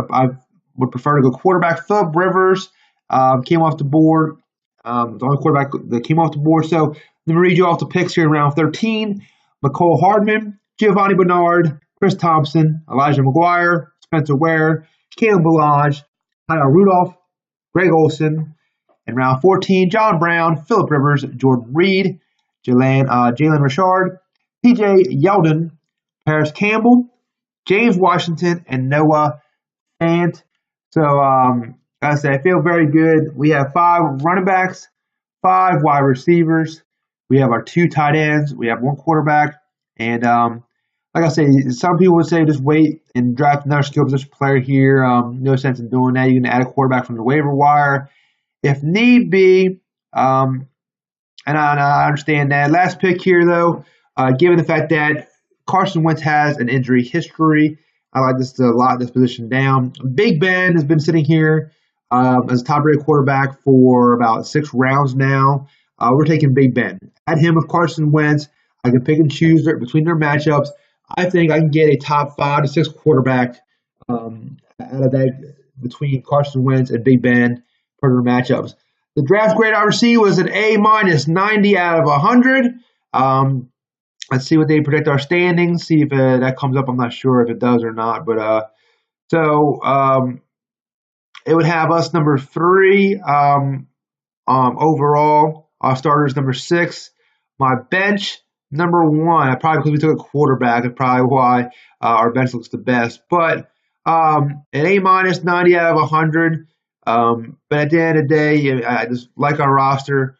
would prefer to go quarterback. Philip Rivers came off the board. The only quarterback that came off the board. So let me read you off the picks here in round 13. Mecole Hardman, Giovanni Bernard, Chris Thompson, Elijah McGuire, Spencer Ware, Caleb Ballage, Kyle Rudolph, Greg Olsen. In round 14, John Brown, Philip Rivers, Jordan Reed, Jalen Richard, T.J. Yeldon, Paris Campbell, James Washington, and Noah Fant. So, like I said, I feel very good. We have 5 running backs, 5 wide receivers. We have our 2 tight ends. We have 1 quarterback. And like I say, some people would say just wait and draft another skill position player here. No sense in doing that. You can add a quarterback from the waiver wire. if need be. And I understand that. Last pick here, though, given the fact that Carson Wentz has an injury history, I like this to lock this position down. Big Ben has been sitting here as a top-rated quarterback for about 6 rounds now. We're taking Big Ben. Add him with Carson Wentz. I can pick and choose between their matchups. I think I can get a top 5 to 6 quarterback out of that between Carson Wentz and Big Ben for their matchups. The draft grade I received was an A minus, 90 out of 100. Let's see what they predict our standings. See if that comes up. I'm not sure if it does or not. But it would have us number 3 overall. Our starters number 6. My bench number 1. Probably because we took a quarterback. Is probably why our bench looks the best. But an A minus, 90 out of 100. But at the end of the day, I just like our roster.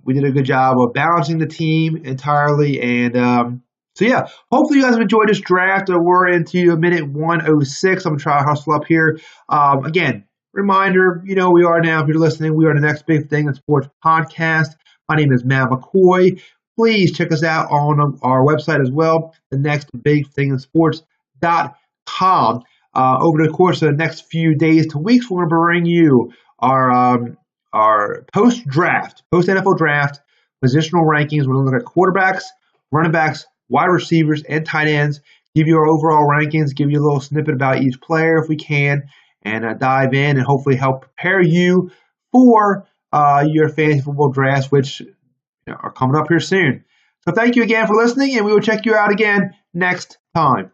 We did a good job of balancing the team entirely. And so, yeah, hopefully you guys have enjoyed this draft. We're into minute 106. I'm going to try to hustle up here. Again, reminder, we are now, if you're listening, we are the Next Big Thing in Sports podcast. My name is Matt McCoy. Please check us out on our website as well, thenextbigthinginsports.com. Over the course of the next few days to weeks, we're going to bring you our post-draft, post-NFL draft positional rankings. We're going to look at quarterbacks, running backs, wide receivers, and tight ends, give you our overall rankings, give you a little snippet about each player if we can, and dive in and hopefully help prepare you for your fantasy football drafts, which are coming up here soon. So thank you again for listening, and we will check you out again next time.